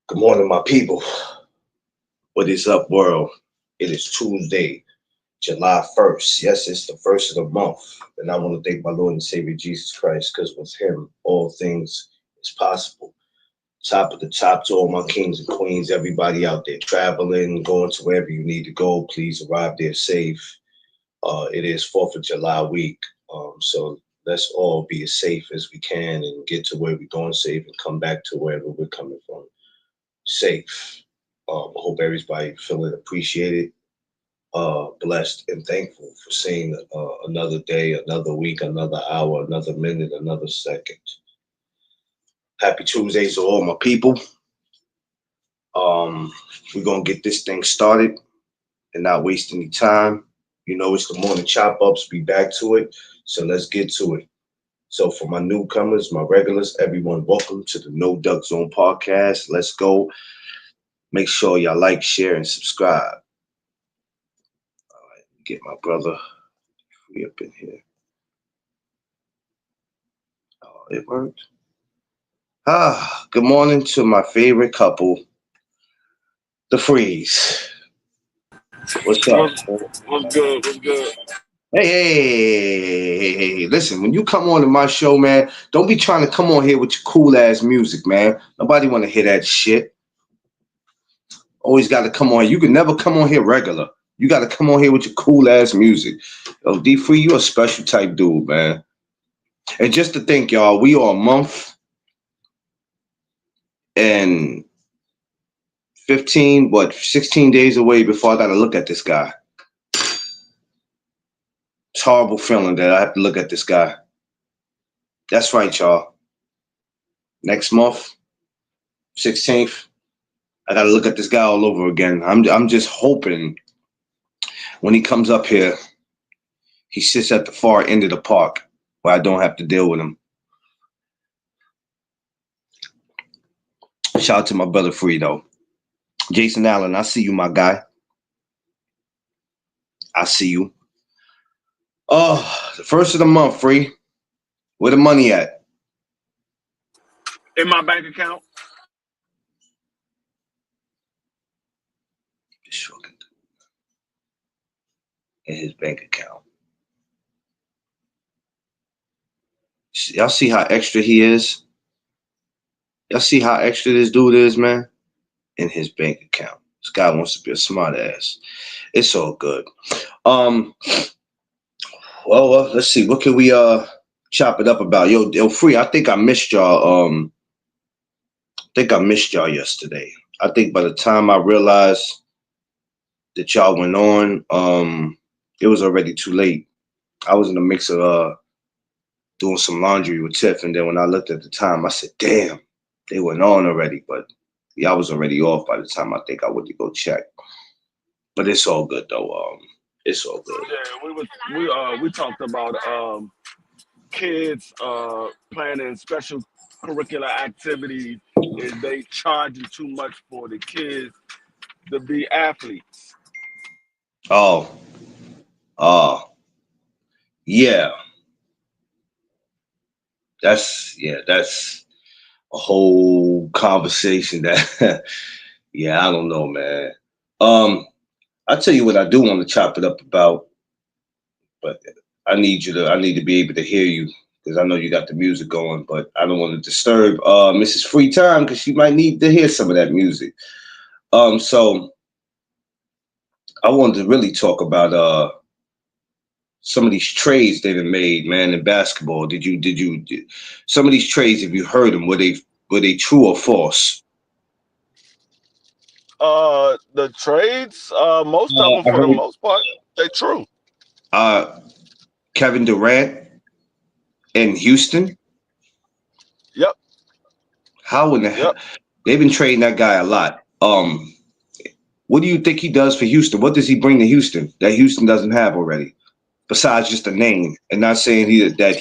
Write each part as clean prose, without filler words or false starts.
Good morning, my people. What is up, world? It is Tuesday, July 1st. Yes, it's the first of the month. And I want to thank my Lord and Savior Jesus Christ because with Him, all things is possible. Top of the top to all my kings and queens, everybody out there traveling, going to wherever you need to go. Please arrive there safe. It is 4th of July week. So let's all be as safe as we can and get to where we're going safe and come back to wherever we're coming from safe. I hope everybody feeling appreciated, blessed, and thankful for seeing another day, another week, another hour, another minute, another second. Happy Tuesdays to all my people. Um, we're gonna get this thing started and not waste any time. You know, it's the morning chop ups. Be back to it. So let's get to it. So for my newcomers, my regulars, everyone, welcome to the No Duck Zone podcast. Let's go. Make sure y'all like, share, and subscribe. Get my brother free up in here. Oh, it worked. Good morning to my favorite couple, the Freeze. What's up? What's good? What's good? Hey. Listen, when you come on to my show, man, don't be trying to come on here with your cool ass music, man. Nobody want to hear that shit. Always got to come on. You can never come on here regular. You got to come on here with your cool ass music. Yo, D Free, you a special type dude, man. And just to think, y'all, we are a month and 16 days away before I got to look at this guy. It's a horrible feeling that I have to look at this guy. That's right, y'all. Next month, 16th, I got to look at this guy all over again. I'm just hoping when he comes up here, he sits at the far end of the park where I don't have to deal with him. Shout out to my brother Free, though. Jason Allen, I see you, my guy. I see you. Oh, the first of the month, Free. Where the money at? In my bank account. Just fucking in his bank account. Y'all see how extra he is? Y'all see how extra this dude is, man? In his bank account. This guy wants to be a smart ass. It's all good. Um, let's see. What can we chop it up about? Yo, Free, I think I missed y'all. Yesterday. I think by the time I realized that y'all went on, it was already too late. I was in the mix of doing some laundry with Tiff, and then when I looked at the time, I said, "Damn, they went on already." But yeah, I was already off by the time I think I went to go check. But it's all good though. It's all good. Yeah, we talked about kids planning special curricular activities. Is they charging too much for the kids to be athletes? Oh, uh, yeah, that's a whole conversation that, yeah, I don't know, man. Um, I'll tell you what I do want to chop it up about, but I need to be able to hear you because I know you got the music going, but I don't want to disturb Mrs. Free Time because she might need to hear some of that music. So I wanted to really talk about some of these trades they've made, man, in basketball. Some of these trades? Have you heard them? Were they true or false? The trades, most of them I for the heard most part, they true. uh, Kevin Durant in Houston. Yep, How in the hell? yep. They've been trading that guy a lot. What do you think he does for Houston? What does he bring to Houston that Houston doesn't have already? Besides just a name, and not saying that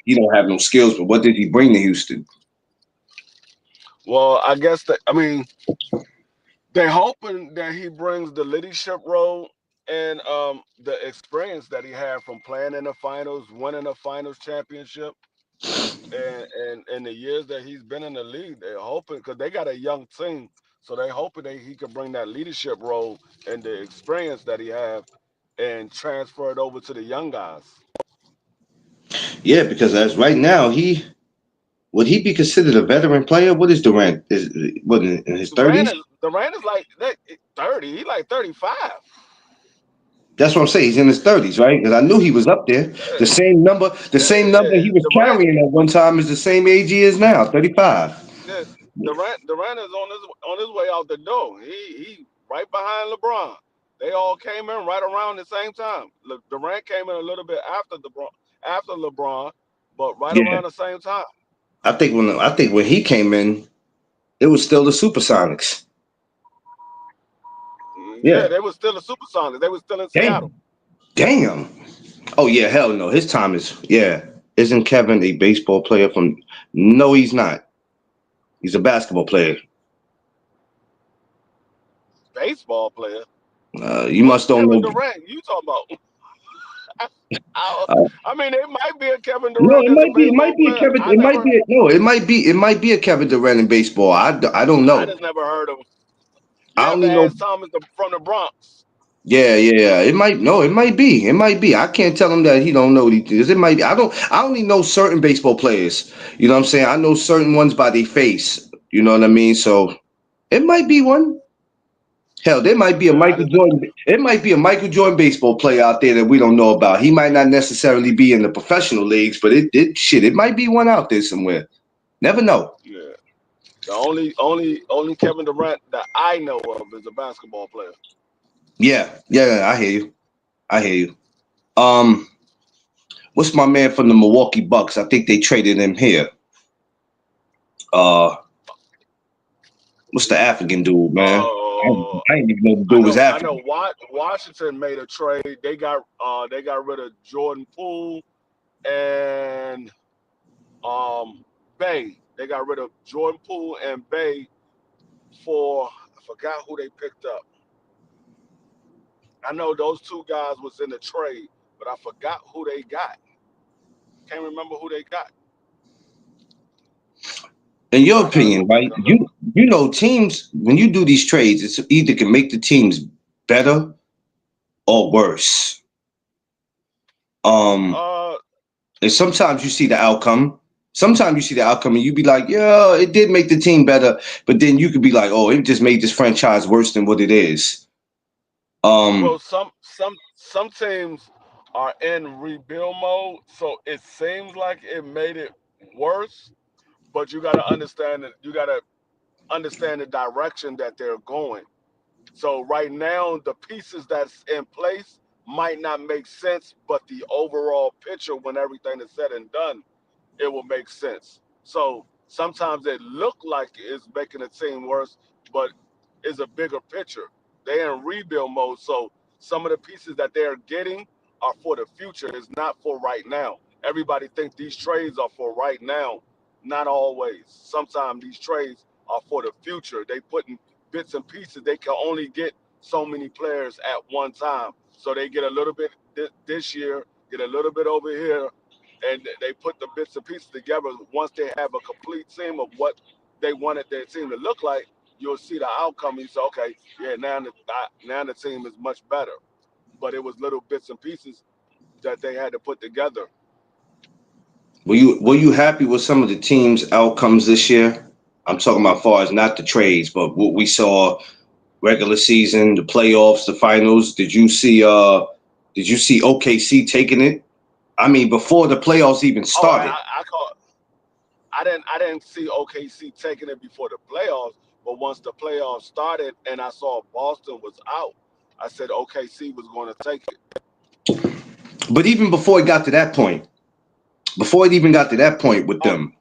he don't have no skills, but what did he bring to Houston? Well, I guess that I mean they're hoping that he brings the leadership role and the experience that he had from playing in the finals, winning a finals championship, and the years that he's been in the league. They're hoping because they got a young team. So they hoping that he can bring that leadership role and the experience that he have and transfer it over to the young guys. Yeah, because as right now, would he be considered a veteran player? What is Durant? Is what in his Durant 30s? is Durant is like 30. He like 35. That's what I'm saying. He's in his 30s, right? Because I knew he was up there. Yeah, The same number yeah. he was carrying at one time is the same age he is now, 35. Yeah, Durant is on his way out the door. He right behind LeBron. They all came in right around the same time. Durant came in a little bit after LeBron, but right Yeah, around the same time. I think when he came in, it was still the Supersonics. Yeah, Yeah. they were still the Supersonics. They were still in Seattle. Damn. Damn. Oh yeah, hell no. His time is yeah. Isn't Kevin a baseball player from? No, he's not. He's a basketball player. Baseball player. You What's must don't Kevin know. Durant? You talking about? I, Uh, I mean, it might be a Kevin no, Durant it that's a might be. It baseball might be a player. Kevin. It might be. No, it might be. It might be a Kevin Durant in baseball. I don't I know. just never heard of him. You I have to only know. ask Thomas from the Bronx. Yeah, yeah, yeah. It might. No, it might be. It might be. I can't tell him that he don't know these things. It might be. I don't. I only know certain baseball players. You know what I'm saying? I know certain ones by their face. You know what I mean? So it might be one. Hell, there might be a Yeah, I Michael just Jordan. It might be a Michael Jordan baseball player out there that we don't know about. He might not necessarily be in the professional leagues, but it shit. It might be one out there somewhere. Never know. yeah. The only Kevin Durant that I know of is a basketball player. Yeah, yeah. I hear you. I hear you. Um, what's my man from the Milwaukee Bucks? I think they traded him here. Uh, what's the African dude, man? I didn't even know the dude was I know. African. Washington made a trade. They got rid of Jordan Poole and Bay. They got rid of Jordan Poole and Bay for I forgot who they picked up. I know those two guys was in the trade, but I forgot who they got. Can't remember who they got. In your I gotta opinion, go back right? and look. You know teams when you do these trades, it's either can make the teams better or worse. Um, Uh, and sometimes you see the outcome. Sometimes you see the outcome and you be like, yeah, it did make the team better. But then you could be like, oh, it just made this franchise worse than what it is. well, Um, some teams are in rebuild mode, so it seems like it made it worse. But you got to understand that you got to understand the direction that they're going. So right now, the pieces that's in place might not make sense, but the overall picture, when everything is said and done, it will make sense. So sometimes it look like it's making the team worse, but it's a bigger picture. They're in rebuild mode, so some of the pieces that they're getting are for the future. It's not for right now. Everybody thinks these trades are for right now. Not always. Sometimes these trades are for the future. They put in bits and pieces. They can only get so many players at one time. So they get a little bit this year, get a little bit over here, and they put the bits and pieces together. Once they have a complete team of what they wanted their team to look like, you'll see the outcome. You say, okay, yeah, now the team is much better. But it was little bits and pieces that they had to put together. were you happy with some of the teams' outcomes this year? I'm talking about far as not the trades, but what we saw regular season, the playoffs, the finals. Did you see OKC taking it? I mean, before the playoffs even Oh, started. I call. I didn't see OKC taking it before the playoffs, but once the playoffs started and I saw Boston was out, I said OKC was going to take it. But even before it got to that point, before it even got to that point with Oh them,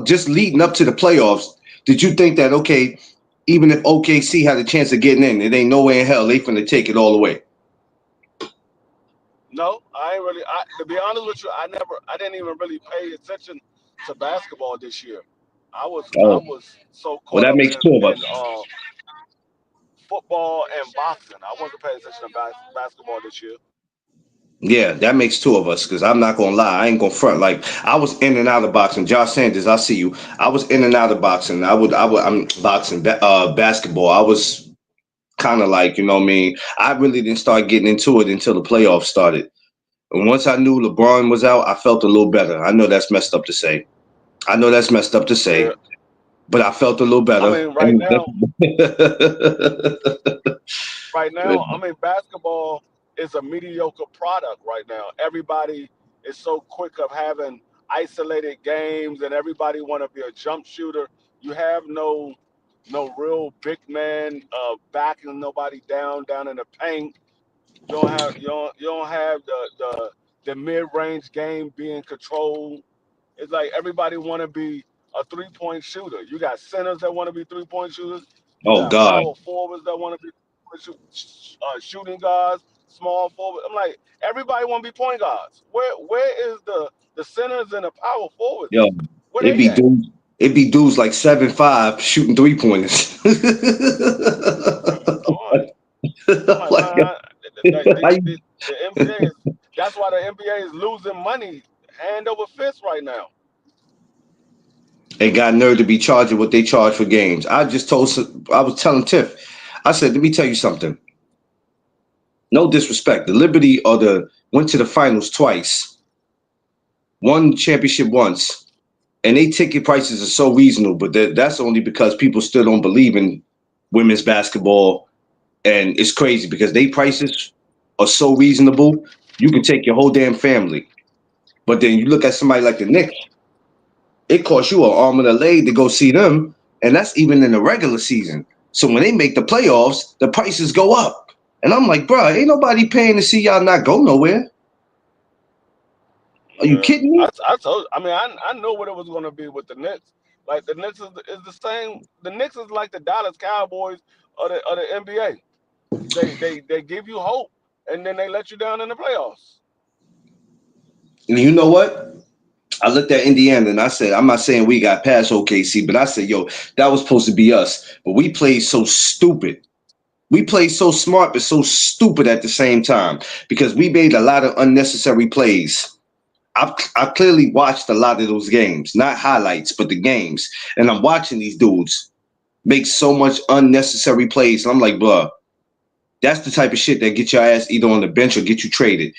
just leading up to the playoffs, did you think that okay, even if OKC had a chance of getting in, it ain't no way in hell they finna take it all away? no, I ain't really. To be honest with you, I didn't even really pay attention to basketball this year. I Oh, was so well, caught that up makes two of us. in football and boxing. I wasn't paying attention to basketball this year. Yeah, that makes two of us. Because I'm not gonna lie, I ain't gonna front. Like I was in and out of boxing. Josh Sanders, I see you. I was in and out of boxing. I'm boxing, basketball. I was kind of like, you know what I mean. I really didn't start getting into it until the playoffs started. And once I knew LeBron was out, I felt a little better. I know that's messed up to say. I know that's messed up to Yeah. say, but I felt a little I better. mean, And I mean, basketball is a mediocre product right now. Everybody is so quick of having isolated games, and everybody want to be a jump shooter. You have no real big man backing nobody down in the paint. You don't have the mid range game being controlled. It's like everybody want to be a 3 point shooter. You got centers that want to be 3 point shooters. You oh got God, power forwards that want to be shooting guards, small forwards. I'm like, everybody want to be point guards. Where is the centers and the power yo, forwards? Where it they be at? dudes. It be dudes like 7'5" shooting 3 pointers. I'm like, Like, man, how you the NBA is. That's why the NBA is losing money hand over fist right now. ain't got nerve to be charging what they charge for games. I was telling Tiff, I said, let me tell you something. No disrespect. The Liberty or the went to the finals twice, won championship once, and they ticket prices are so reasonable. But that's only because people still don't believe in women's basketball, and it's crazy because they prices are so reasonable. You can take your whole damn family. But then you look at somebody like the Knicks, it costs you an arm and a leg to go see them, and that's even in the regular season. So when they make the playoffs, the prices go up. And I'm like, bro, ain't nobody paying to see y'all not go nowhere. Are you Yeah, kidding me? I told. I mean, I know what it was going to be with the Knicks. Like the Knicks is the same. The Knicks is like the Dallas Cowboys of the NBA. They give you hope, and then they let you down in the playoffs. And you know what? I looked at Indiana and I said, I'm not saying we got past OKC, but I said, yo, that was supposed to be us. But we played so stupid. We played so smart, but so stupid at the same time because we made a lot of unnecessary plays. I clearly watched a lot of those games, not highlights, but the games. And I'm watching these dudes make so much unnecessary plays. And I'm like, bro, that's the type of shit that get your ass either on the bench or get you traded.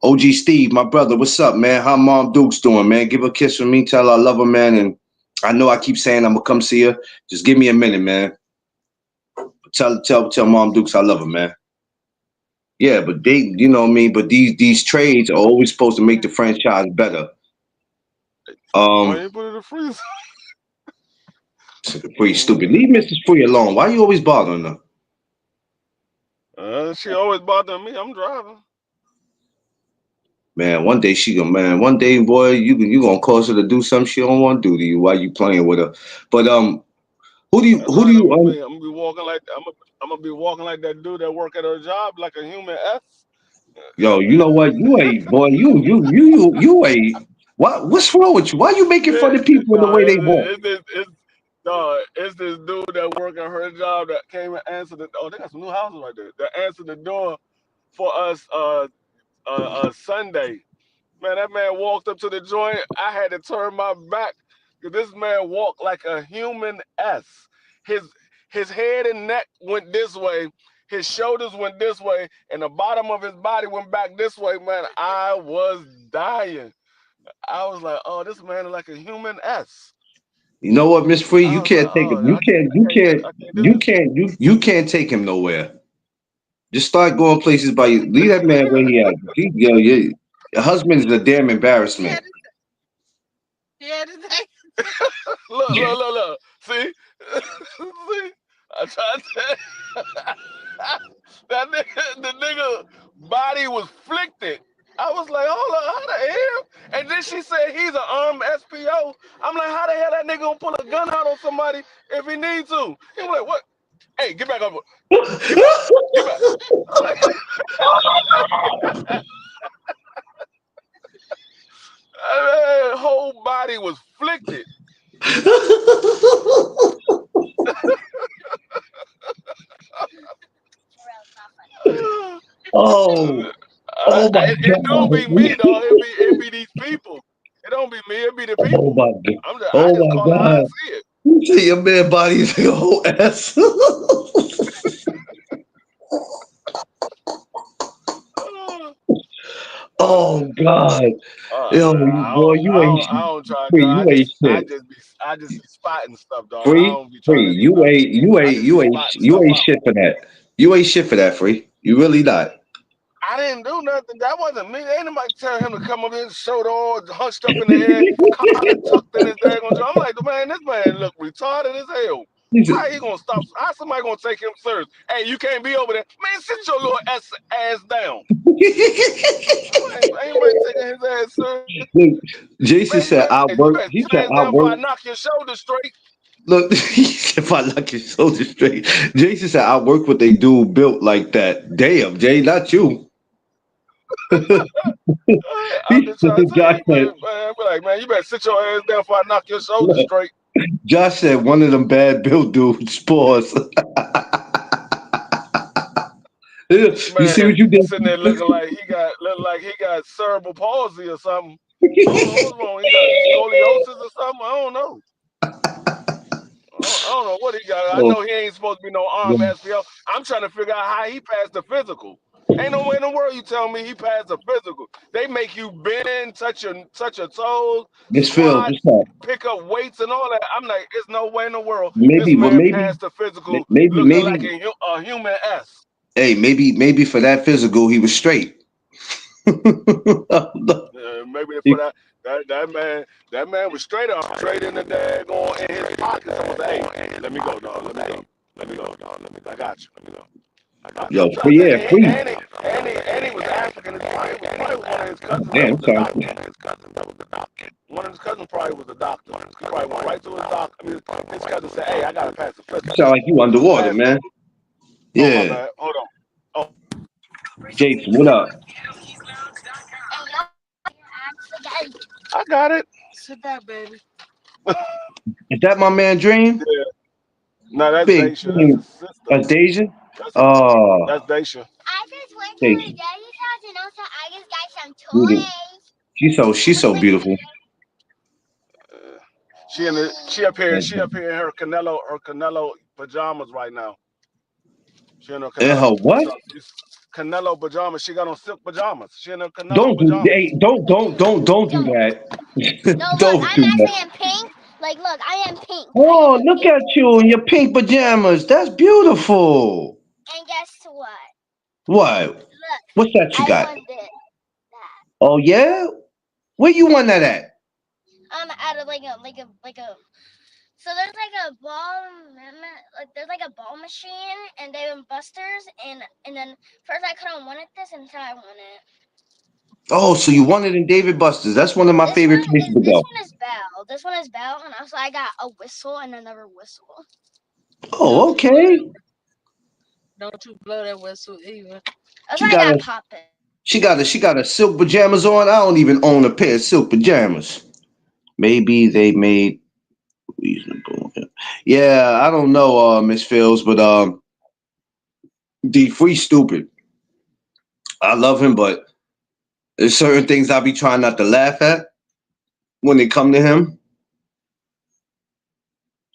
OG Steve, my brother, what's up, man? How Mom Duke's doing, man? Give her a kiss from me. Tell her I love her, man. And I know I keep saying I'm gonna come see her. Just give me a minute, man. Tell Mom Dukes I love her, man. Yeah, but they, you know what I mean. But these trades are always supposed to make the franchise better. Why Um, you put it in the freezer? Free stupid. Leave Mrs. Free alone. Why you always bothering her? She always bothering me. I'm driving. Man, one day she gonna man. One day, boy, you gonna cause her to do something she don't want to do to you while you playing with her. But That's who do right. you I'm gonna be walking like I'm gonna be walking like that dude that work at her job like a human S. yo, you know what? You ain't boy. You ain't. What's wrong with you? Why you making fun of people in the No, way they walk? no, it's this dude that work at her job that came and answered the. Oh, they got some new houses right there. That answered the door for us Sunday. Man, that man walked up to the joint. I had to turn my back because this man walked like a human S. His his head and neck went this way. His shoulders went this way, and the bottom of his body went back this way. Man, I was dying. I was like, "Oh, this man is like a human S." You know what, Miss Free? I You was like, can't take "Oh, him. You can't. I can't do this." You can't take him nowhere. Just start going places by you. Leave that man where he at. Your husband is a damn embarrassment. Look. See, see. I tried to. That nigga, the nigga body was flicked. I was like, hold on, how the hell? And then she said he's an armed SPO. I'm like, how the hell that nigga gonna pull a gun out on somebody if he needs to? He was like, what? Hey, get back over. Get back. Get back. I'm like, whole body was flicked. Oh, Oh my It don't be me, God. dog. It be these people. It don't be me. It be the Oh people. my God. I Oh just my call it how I God. see it. You say your man body is your whole ass. Uh, Oh God. Yo, boy, you ain't I shit. don't try, Free, cause you ain't shit. I just be spotting stuff, dog. I Free, don't be trying free. to do nothing. I just be spotting You stuff ain't out. shit for that. You ain't shit for that, free. You really not. I didn't do nothing. That wasn't me. Ain't nobody tell him to come up here and show the all hunched up in the air, collar tucked in his daggone jaw. I'm like, man, this man look retarded as hell. He said, How he gonna stop? How somebody gonna take him serious? Hey, you can't be over there, man. Sit your little ass down. Ain't nobody taking his ass serious. look, Jason Man, said, I you work. better He sit said, your ass I down before work. I knock your shoulder straight. Look, he said, if I lock your shoulder straight. Jason said, I work what they do built like that. Damn, Jay, not you. I'm just trying to tell Josh you, said, man, be like, man, you better sit your ass down before I knock your shoulder look, straight. Josh said, one of them bad built dudes. Pause. You see Man, what you did? sitting there looking like he got cerebral palsy or something. I don't know what's wrong. He got scoliosis or something. I don't know. I don't know what he got. I Oh, know he ain't supposed to be no arm yeah. SPL. I'm trying to figure out how he passed the physical. Ain't no way in the world you tell me he passed the physical. They make you bend, touch your toes, Miss Fields, squat, what's up? pick up weights and all that. I'm like, there's no way in the world this Maybe, well, man passed the physical looking like maybe. a human S. Hey, maybe for that physical, he was straight. Maybe for that man was straight in the daggone in his pocket. Someone say, "Hey, let me go, dog. Let me go, dog. Let me. I got you. Let me go. I got you." Yo, I'm trying free, to yeah, say, free. and he was African. It probably one of his cousins that Damn, was the sorry. doctor. One of his cousins probably was the doctor. He probably went right to his doctor. I mean, his cousin said, "Hey, I gotta pass the You physical." sound like you underwater, Pass. man. Oh my Yeah. bad. Hold on. Oh, Jason, what up? I got it. Sit back, baby. Is that my man Dream? Yeah. No, that's Big Daisha. That's Dream. his sister. Deja? That's Oh, that's Daisha. I just went to my Deja. daddy's house and also I just got some Beauty. toys. She's Look so what beautiful. Uh, she up here in her Canelo pajamas right now. She in her And her what? Canelo pajamas. She got on silk pajamas. She in her Canelo Don't do pajamas. hey, don't do Don't. that. No, look, Don't I'm do that. actually in pink. Like, look, I am pink. I am Oh, in look pink. at you in your pink pajamas. That's beautiful. And guess what? What? Look, What's that you I got? won this. That. Oh yeah? Where you won that at? Out of like a. So there's like a like there's like a ball machine and they have busters and then first I couldn't win it this until I won it. Oh, so you won it in David Buster's. That's one of my favorite places to This go. one is Bell. This one is Bell, and also I got a whistle and another whistle. Oh, okay. Don't you blow that whistle either. Also, She I got got a Poppin. she got a silk pajamas on. I don't even own a pair of silk pajamas. Maybe they made reasonable. Yeah, I don't know, Miss Fields, but D Free stupid. I love him, but there's certain things I be trying not to laugh at when they come to him.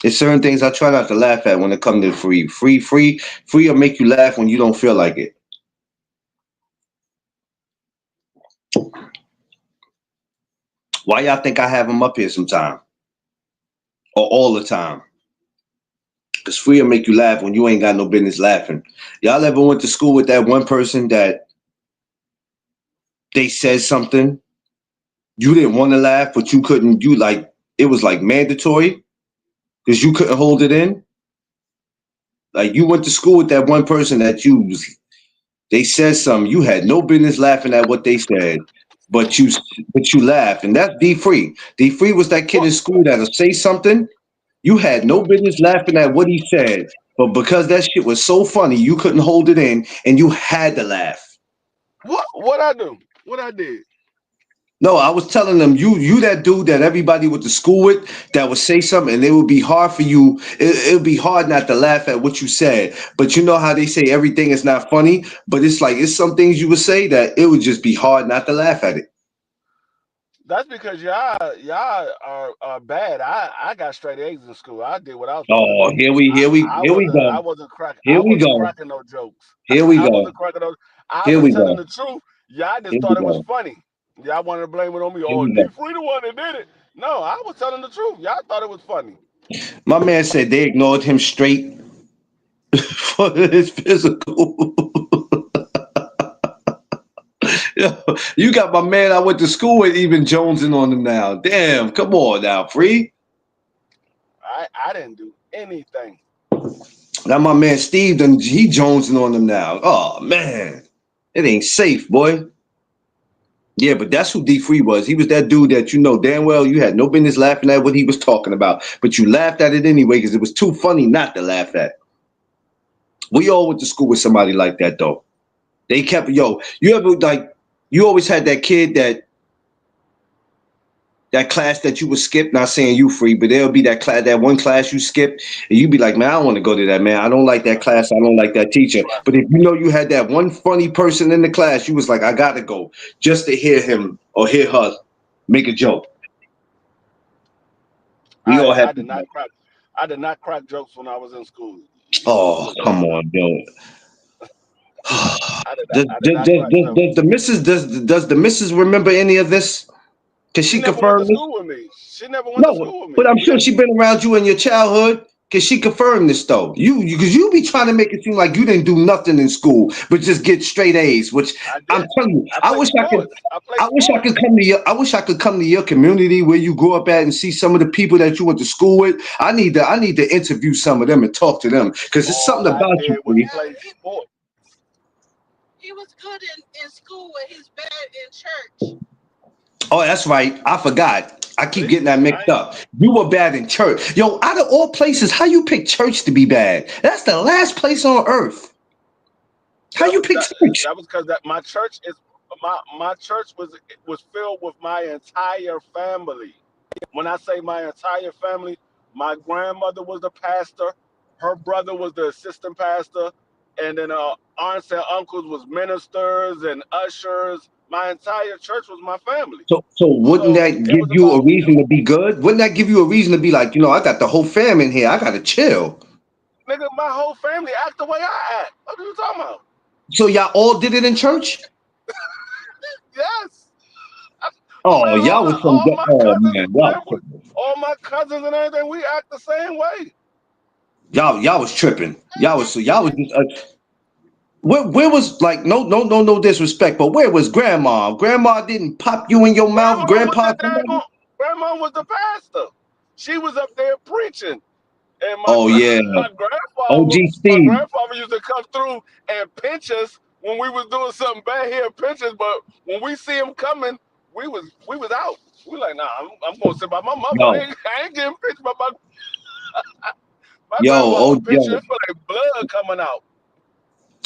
There's certain things I try not to laugh at when it come to Free. Free will make you laugh when you don't feel like it. Why y'all think I have him up here sometime or all the time? Because Free will make you laugh when you ain't got no business laughing. Y'all ever went to school with that one person that they said something you didn't want to laugh, but you couldn't? You like it was like mandatory because you couldn't hold it in. Like you went to school with that one person that they said something you had no business laughing at what they said, but you laughed, and that's D Free. D Free was that kid What in school that'll say something you had no business laughing at what he said, but because that shit was so funny, you couldn't hold it in, and you had to laugh. what I do? What I did? No, I was telling them you that dude that everybody went to school with that would say something and it would be hard for you. It would be hard not to laugh at what you said. But you know how they say everything is not funny, but it's like it's some things you would say that it would just be hard not to laugh at it. That's because y'all are bad. I got straight A's in school. I did what I was supposed to Oh, do. here we I go. wasn't cracking Here we go. no jokes. Here we I wasn't go. cracking no. I Here was we telling go. the truth. Y'all just Here we thought it was go. funny. Y'all wanted to blame it on me. Here Oh, we D go. Free the one that did it. No, I was telling the truth. Y'all thought it was funny. My man said they ignored him straight for his physical. Yo, you got my man I went to school with even jonesing on him now. Damn, come on now, free. I didn't do anything. Now my man Steve done he jonesing on him now. Oh man. It ain't safe, boy. Yeah, but that's who D Free was. He was that dude that you know damn well you had no business laughing at what he was talking about, but you laughed at it anyway because it was too funny not to laugh at. We all went to school with somebody like that though. They kept you ever like you always had that kid that class that you would skip, not saying you free, but there'll be that class, that one class you skip, and you'd be like, man, I don't want to go to that, man. I don't like that class. I don't like that teacher. But if you know you had that one funny person in the class, you was like, I gotta go just to hear him or hear her make a joke. We all had I did not crack. I did not crack jokes when I was in school. You oh, was come lying. on, yo. I did not crack jokes. Does the missus remember any of this? Can She she never went to confirm this? school with me. She never went to No, school with but me. I'm sure she been around you in your childhood. Can she confirm this though? Because you be trying to make it seem like you didn't do nothing in school, but just get straight A's. Which I I'm did. telling you, I played sports. I played sports. I wish I could come to your community where you grew up at and see some of the people that you went to school with. I need to interview some of them and talk to them because it's something All I about you, did was Bree. play sports. He was good in school, but he's bad in church. Oh, that's right. I forgot. I keep See, getting that I mixed ain't, up. You were bad in church. Yo, out of all places, how you pick church to be bad? That's the last place on earth. How that you was pick that church? that was because that my church was filled with my entire family. When I say my entire family, my grandmother was the pastor, her brother was the assistant pastor, and then aunts and uncles was ministers and ushers. My entire church was my family. So wouldn't So that it give was you a about reason to be good? Wouldn't that give you a reason to be like, I got the whole fam in here. I gotta chill. nigga, my whole family act the way I act. What are you talking about? So y'all all did it in church? Yes. Oh, Man, y'all was some. all my Oh cousins, man, man, all my cousins and everything, we act the same way. y'all was tripping. Y'all was just. Where was like no disrespect, but where was grandma? Grandma didn't pop you in your mouth. Grandma was Grandpa, the somebody. daggone, grandma was the pastor. She was up there preaching, and Oh yeah, OG my Steve. grandfather used to come through and pinch us when we was doing something bad here, pinch us. But when we see him coming, we was out. We like, nah, I'm gonna sit by my mother. Yo, I ain't getting pinched by my yo, grandma oh would pinch you. yo, It feel like blood coming out.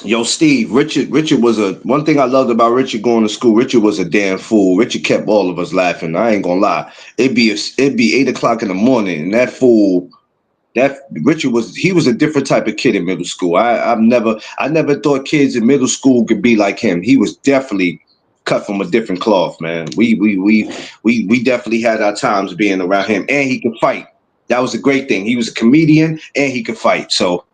yo, Steve. Richard was a one thing I loved about Richard going to school. Richard was a damn fool. Richard kept all of us laughing. I ain't gonna lie. It'd be 8 o'clock in the morning, and that fool. That Richard was a different type of kid in middle school. I never thought kids in middle school could be like him. He was definitely cut from a different cloth, man. We definitely had our times being around him, and he could fight. That was a great thing. He was a comedian and he could fight. So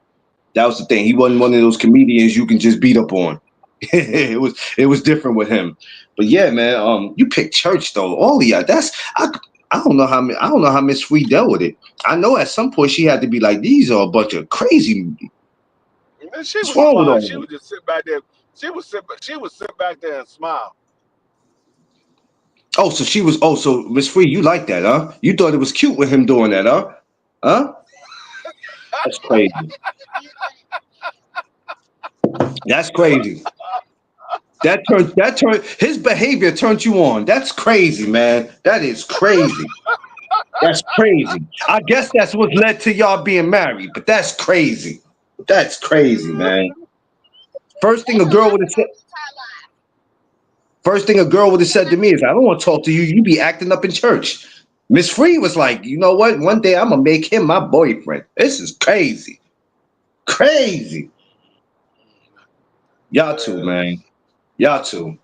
that was the thing. He wasn't one of those comedians you can just beat up on. It was different with him. But yeah, man. You picked church though. All of y'all. I don't know I don't know how Miss Free dealt with it. I know at some point she had to be like, these are a bunch of crazy. And she What's was wrong with all fine. of She them? would just sit back there. She would sit back there and smile. Oh, so she was. Oh, so Miss Free, you like that, huh? You thought it was cute with him doing that, huh? Huh? That's crazy. That's crazy. That turned his behavior turned you on. That's crazy, man. That is crazy. That's crazy. I guess that's what led to y'all being married, but that's crazy. That's crazy, man. First thing There's a a girl lot would of have said. times I laugh. First thing a girl would have said to me is, I don't want to talk to you. You be acting up in church. Miss Free was like, you know what? One day I'm gonna make him my boyfriend. This is crazy. Crazy. Y'all too, Yeah. man. Y'all too.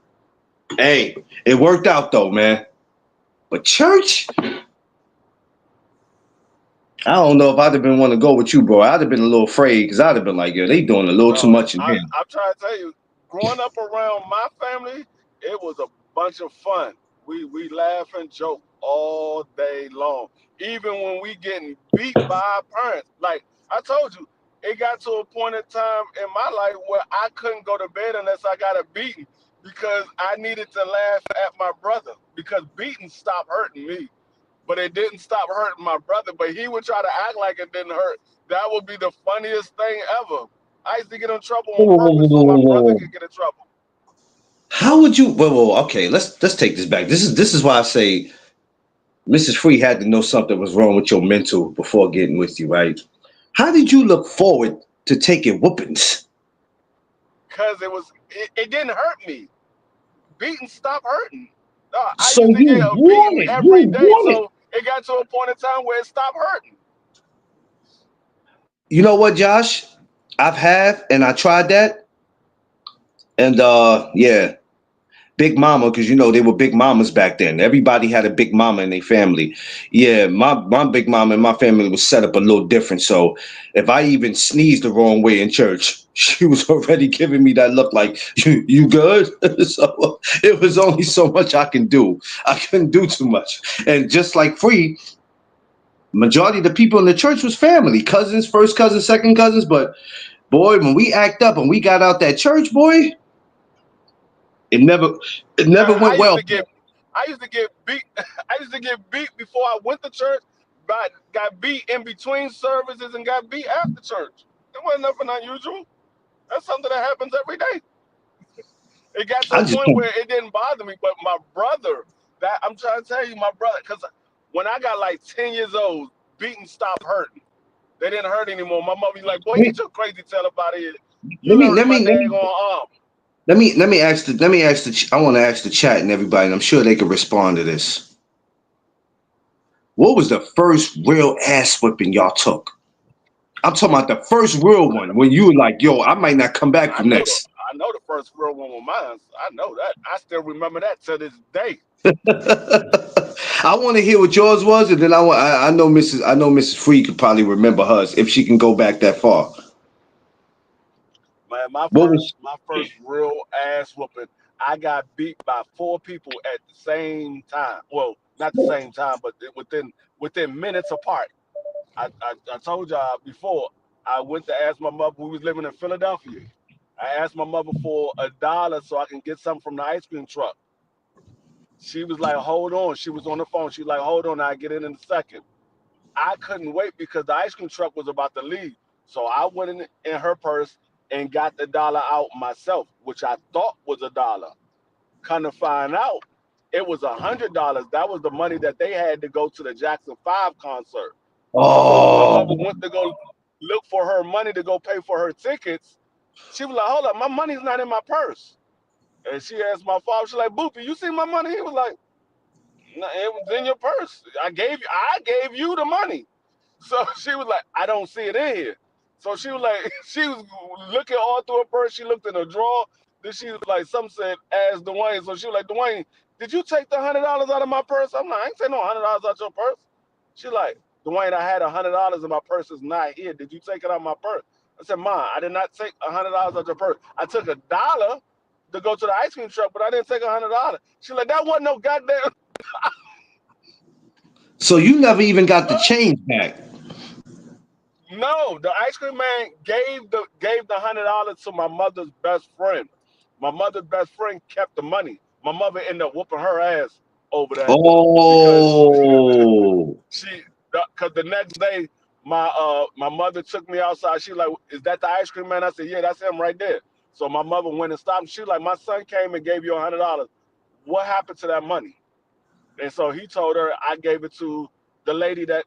Hey, it worked out though, man. But church, I don't know if I'd have been want to go with you, bro. I'd have been a little afraid because I'd have been like, yo, they doing a little too No, much in here. I'm trying to tell you, growing up around my family, it was a bunch of fun. We laugh and joke all day long. Even when we getting beat by our parents. Like I told you, it got to a point in time in my life where I couldn't go to bed unless I got a beating because I needed to laugh at my brother because beating stopped hurting me. But it didn't stop hurting my brother. But he would try to act like it didn't hurt. That would be the funniest thing ever. I used to get in trouble Whoa, on whoa, whoa, purpose whoa, so my whoa, brother whoa. could get in trouble. How would you? Whoa. Okay, let's take this back. This is why I say Mrs. Free had to know something was wrong with your mental before getting with you, right? How did you look forward to taking whoopings? Because it didn't hurt me. Beating stopped hurting. I So used to get you a beating wanted, every you day. wanted. So it got to a point in time where it stopped hurting. You know what, Josh? I've had and I tried that, and yeah, Big Mama, because you know they were big mamas back then. Everybody had a big mama in their family. Yeah, my big mama in my family was set up a little different. So if I even sneezed the wrong way in church, she was already giving me that look like you good. So it was only so much I can do. I couldn't do too much. And just like Free, majority of the people in the church was family, cousins, first cousins, second cousins. But boy, when we act up and we got out that church, boy, it never it Now never went well. I used to get beat. I used to get beat before I went to church. But got beat in between services and got beat after church. It wasn't nothing unusual. That's something that happens every day. It got to I a just point don't. where it didn't bother me. But my brother, that I'm trying to tell you, my brother, because when I got like 10 years old, beating stopped hurting. They didn't hurt anymore. My mother be like, "Boy, Let me get your crazy tail up out of here. let You me hurt let my me let daggone me arm." let me ask the I want to ask the chat and everybody, and I'm sure they can respond to this. What was the first real ass whipping y'all took? I'm talking about the first real one when you were like, "Yo, I might not come back I from know the this." I know the first real one was mine. I know that. I still remember that to this day. I want to hear what yours was, and then I know Mrs. Free could probably remember hers if she can go back that far. Man, my What first was? my first real ass whooping, I got beat by four people at the same time. Well, not the same time, but within minutes apart. I told y'all before. I went to ask my mother. We was living in Philadelphia. I asked my mother for $1 so I can get something from the ice cream truck. She was like, "Hold on." She was on the phone. She was like, "Hold on, I'll get in a second." I couldn't wait because the ice cream truck was about to leave. So I went in her purse and got the dollar out myself, which I thought was $1. Kind of find out, it was $100. That was the money that they had to go to the Jackson 5 concert. So when my Oh, mother went to go look for her money to go pay for her tickets, she was like, "Hold up, my money's not in my purse." And she asked my father, she's like, "Boopy, you see my money?" He was like, "No, it was in your purse. I gave you the money." So she was like, "I don't see it in here." So she was like, she was looking all through her purse. She looked in her drawer. Then she was like, some said, "Ask Dwayne." So she was like, "Dwayne, did you take the $100 out of my purse?" I'm like, "I ain't take no $100 out your purse." She like, "Dwayne, I had $100 in my purse. It's not here. Did you take it out of my purse?" I said, "Ma, I did not take $100 out your purse. I took $1 to go to the ice cream truck, but I didn't take $100." She like, "That wasn't no goddamn." so you never even got the change back? No, the ice cream man gave the $100 to my mother's best friend. My mother's best friend kept the money. My mother ended up whooping her ass over that because Oh, she because the next day my mother took me outside. She like, "Is that the ice cream man?" I said, "Yeah, that's him right there." So my mother went and stopped him. She like, "My son came and gave you $100. What happened to that money?" And so he told her I gave it to the lady that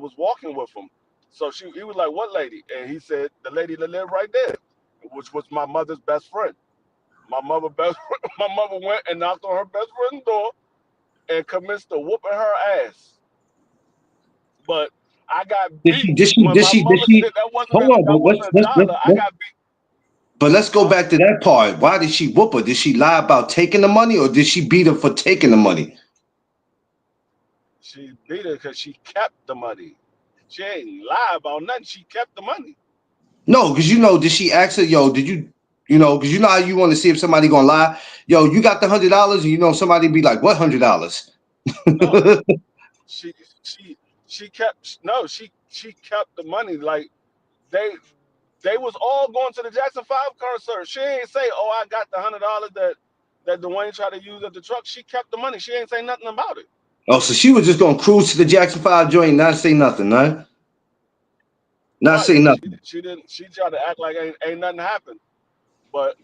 was walking with him. So he was like, "What lady?" And he said, "The lady that lived right there," which was my mother's best friend. My mother went and knocked on her best friend's door and commenced to whooping her ass. But I got Did beat she? Did she? when Did my she? Did mother she? said that wasn't Hold on, that but wasn't a dollar. I got beat. let's go Huh? back to that part. Why did she whoop her? Did she lie about taking the money, or did she beat her for taking the money? She beat her because she kept the money. She ain't lie about nothing. She kept the money. No, because did she ask her, yo, did you, because you know how you want to see if somebody gonna lie? Yo, you got the $100, and somebody be like, what $100? No, she she kept no. She kept the money. Like they they was all going to the Jackson 5 concert. She ain't say, "Oh, I got the $100 that Dwayne tried to use at the truck." She kept the money. She ain't say nothing about it. Oh, so she was just gonna cruise to the Jackson 5 joint and not say nothing, huh? Not Right. say nothing. She didn't. She tried to act like ain't nothing happened. But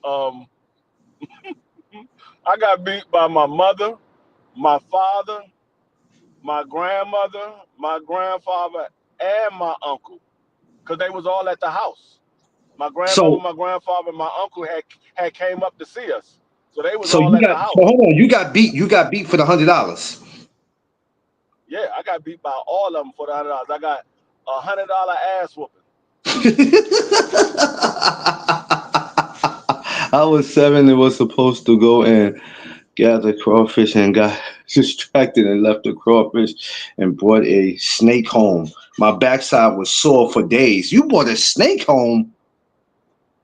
I got beat by my mother, my father, my grandmother, my grandfather, and my uncle, because they was all at the house. My grandmother, So my grandfather, and my uncle had came up to see us, so they was so all you at got the so house. hold on, you got beat for the $100. Yeah, I got beat by all of them for the $100. I got $100 ass whooping. I was 7 and was supposed to go and gather crawfish and got distracted and left the crawfish and brought a snake home. My backside was sore for days. You brought a snake home?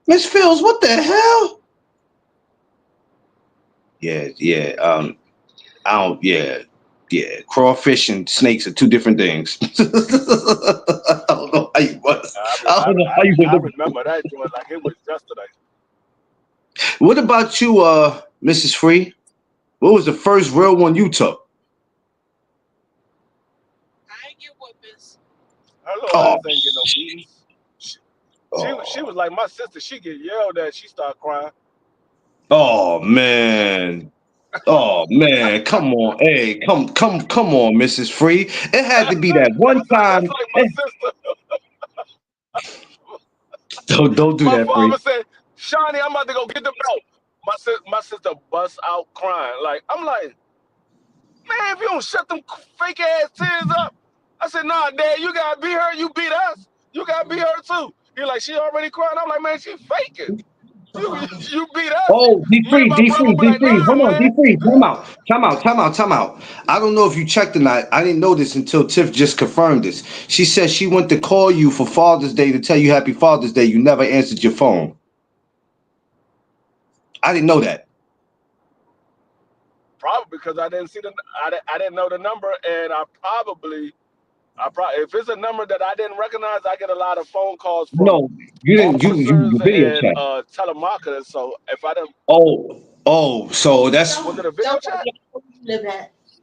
Miss Fields, what the hell? Yeah. I don't, yeah. Crawfish and snakes are two different things. I don't know how you was. I don't know how you I would. remember that joint like it was yesterday. What about you, Mrs. Free? What was the first real one you took? I ain't get whoopings. Her little Oh, ass ain't get no beatings. She, she oh, was like my sister. She get yelled at. She start crying. oh man. Oh man, come on. Hey, come on, Mrs. Free. It had to be that one That's time. like my sister. Don't do My that, Free. father said, "Shawnee, I'm about to go get the belt." My sister busts out crying. Like I'm like, man, if you don't shut them fake ass tears up. I said, nah, Dad, you gotta beat her. You beat us. You gotta beat her too. He like, she already crying. I'm like, man, she faking. You beat us. Oh, D Me and free, my D brother free, be D like, free. nah, Hold on, man. D free. Time out. I don't know if you checked or not. I didn't know this until Tiff just confirmed this. She said she went to call you for Father's Day to tell you Happy Father's Day. You never answered your phone. I didn't know that. Probably because I didn't see I didn't know the number, and I probably if it's a number that I didn't recognize, I get a lot of phone calls from No, you didn't. officers You video and chat. telemarketers. So if I didn't, Oh. So that's was it a video chat?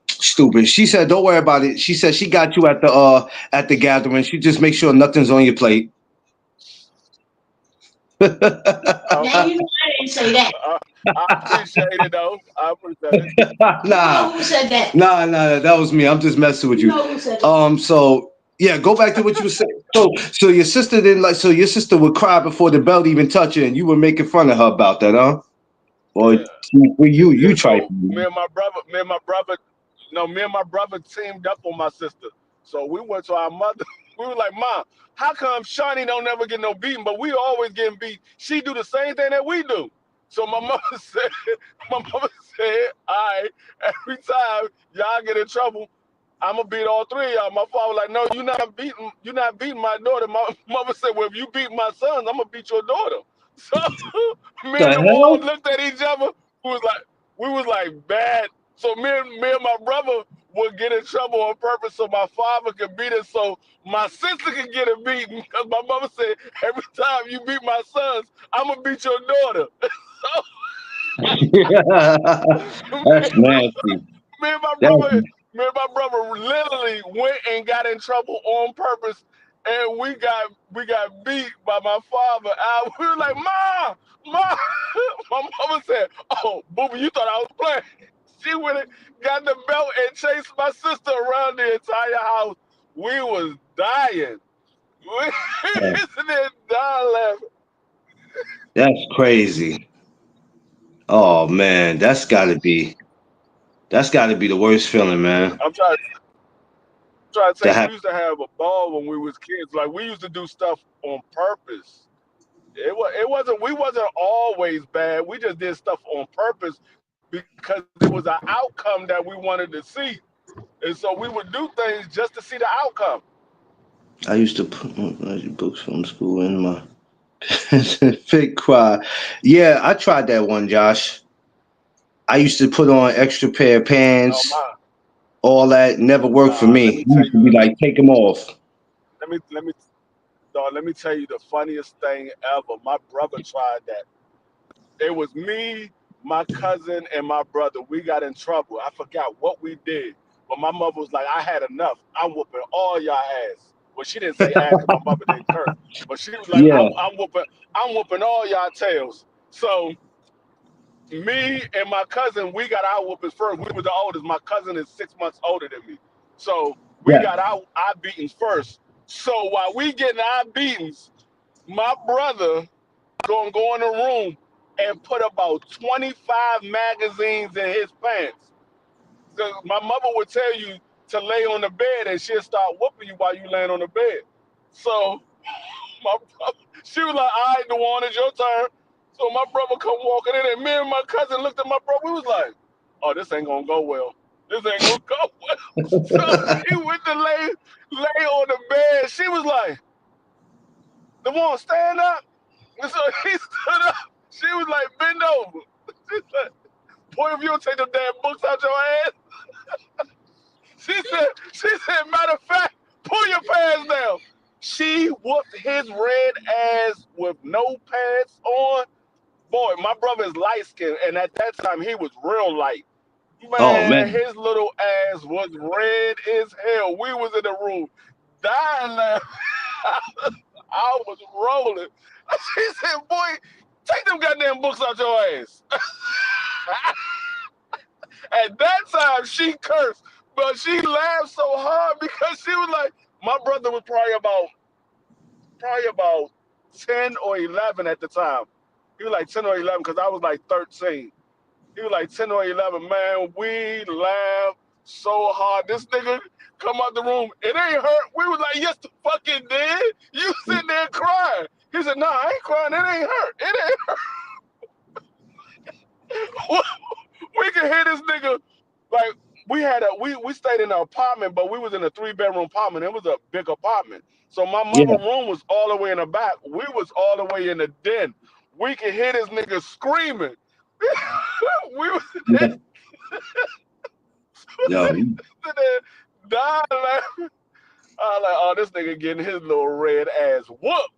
stupid. She said, "Don't worry about it." She said she got you at the gathering. She just make sure nothing's on your plate. Okay. I appreciate it though. I appreciate it. Nah, who said that? Nah, that was me. I'm just messing with you. Who said that? So yeah, go back to what you were saying. So your sister didn't like. So your sister would cry before the belt even touch her, and you were making fun of her about that, huh? Or Yeah. you Yeah, tried. so me and my brother teamed up on my sister. So we went to our mother. We were like, Mom, how come Shawnee don't never get no beating, but we always getting beat? She do the same thing that we do. So my mother said, all right, every time y'all get in trouble, I'm gonna beat all three of y'all. My father was like, no, you're not beating my daughter. My mother said, well, if you beat my sons, I'm gonna beat your daughter. So me The and the wall hell? looked at each other. We was like bad. So me and my brother would get in trouble on purpose so my father could beat us so my sister could get a beating because my mother said every time you beat my sons, I'm gonna beat your daughter. That's nasty. me and my That's brother, me and my brother literally went and got in trouble on purpose, and we got beat by my father. We were like, "Ma, Ma!" My mama said, "Oh, booby, you thought I was playing." She went and got the belt and chased my sister around the entire house. We was dying. We isn't it dying laughing? that's crazy. Oh man, that's gotta be the worst feeling, man. I'm trying to tell To you, we have used to have a ball when we was kids. Like we used to do stuff on purpose. It wasn't we wasn't always bad. We just did stuff on purpose because it was an outcome that we wanted to see. And so we would do things just to see the outcome. I used to put books from school in my fake cry. Yeah, I tried that one, Josh. I used to put on extra pair of Oh pants, my. all that never worked for Nah, let me. me You tell used to you be like, take them off. let me dog, let me tell you the funniest thing ever. My brother tried that. It was me, my cousin, and my brother. We got in trouble. I forgot what we did. But my mother was like, I had enough. I'm whooping all y'all ass. Well, she didn't say ass because my mother didn't curse. But she was like, Yeah, I'm whooping all y'all tails. So me and my cousin, we got our whoopings first. We were the oldest. My cousin is 6 months older than me. So we yeah. got our beatings first. So while we getting our beatings, my brother gonna go in the room and put about 25 magazines in his pants. So my mother would tell you to lay on the bed and she'll start whooping you while you laying on the bed. So my brother, she was like, all right, Dewan, it's your turn. So my brother come walking in and me and my cousin looked at my brother. We was like, oh, this ain't gonna go well. This ain't gonna go well. So he went to lay on the bed. She was like, Dewan, stand up. And so he stood up. She was like, bend over. She said, boy, if you don't take them damn books out your ass. She said, matter of fact, pull your pants down. She whooped his red ass with no pants on. Boy, my brother is light skinned, and at that time he was real light. Oh Man, man. his little ass was red as hell. We was in the room dying laughing. I was rolling. She said, boy, take them goddamn books out your ass. At that time, she cursed, but she laughed so hard because she was like, my brother was probably about 10 or 11 at the time. He was like 10 or 11 because I was like 13. He was like 10 or 11. Man, we laughed so hard. This nigga come out the room. It ain't hurt. We was like, yes, the fuck it did. You sitting there crying. He said, nah, I ain't crying. It ain't hurt. It ain't hurt. We can hear this nigga like we stayed in an apartment, but we was in a 3-bedroom apartment. It was a big apartment. So my mother Yeah. room was all the way in the back. We was all the way in the den. We could hear this nigga screaming. We was Yeah. Yo. there dying laughing. I was like, oh, this nigga getting his little red ass whooped.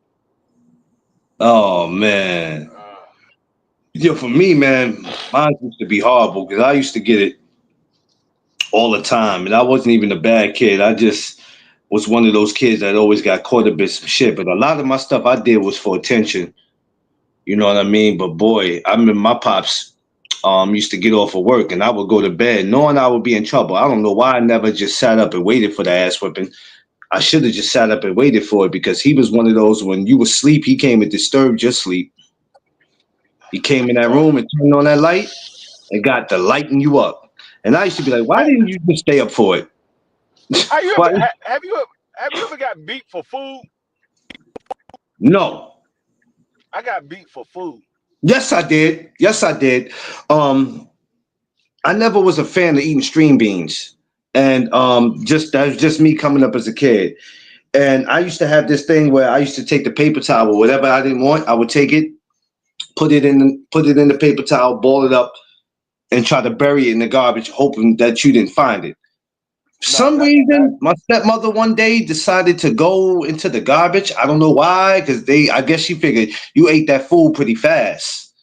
Oh man. Uh, Yo, for me, man, mine used to be horrible because I used to get it all the time, and I wasn't even a bad kid. I just was one of those kids that always got caught a bit some shit. But a lot of my stuff I did was for attention. You know what I mean? But boy, I remember my pops used to get off of work and I would go to bed knowing I would be in trouble. I don't know why I never just sat up and waited for the ass whipping. I should have just sat up and waited for it because he was one of those when you were asleep, he came and disturbed your sleep. He came in that oh, room and turned on that light and got to lighten you up. And I used to be like, why ha- didn't you just stay up for it? have you Why? ever have you ever got beat for food? No. I got beat for food. Yes, I did. Yes, I did. Um, I never was a fan of eating string beans. And just that was just me coming up as a kid. And I used to have this thing where I used to take the paper towel, whatever I didn't want, I would take it, put it in the paper towel, ball it up, and try to bury it in the garbage, hoping that you didn't find it. For No, some that reason, my stepmother one day decided to go into the garbage. I don't know why, because I guess she figured you ate that food pretty fast.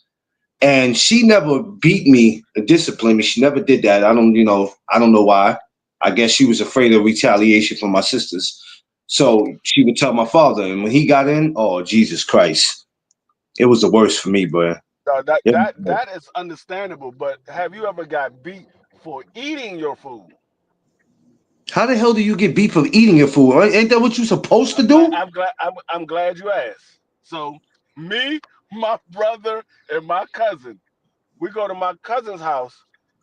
And she never beat me or disciplined me. She never did that. I don't know why. I guess she was afraid of retaliation from my sisters. So she would tell my father, and when he got in, oh Jesus Christ, it was the worst for me, bro. that It- that that is understandable. But have you ever got beat for eating your food? How the hell do you get beat for eating your food? Ain't that what you're supposed to I'm glad. do? I'm glad you asked. So me, my brother, and my cousin. we go to my cousin's house.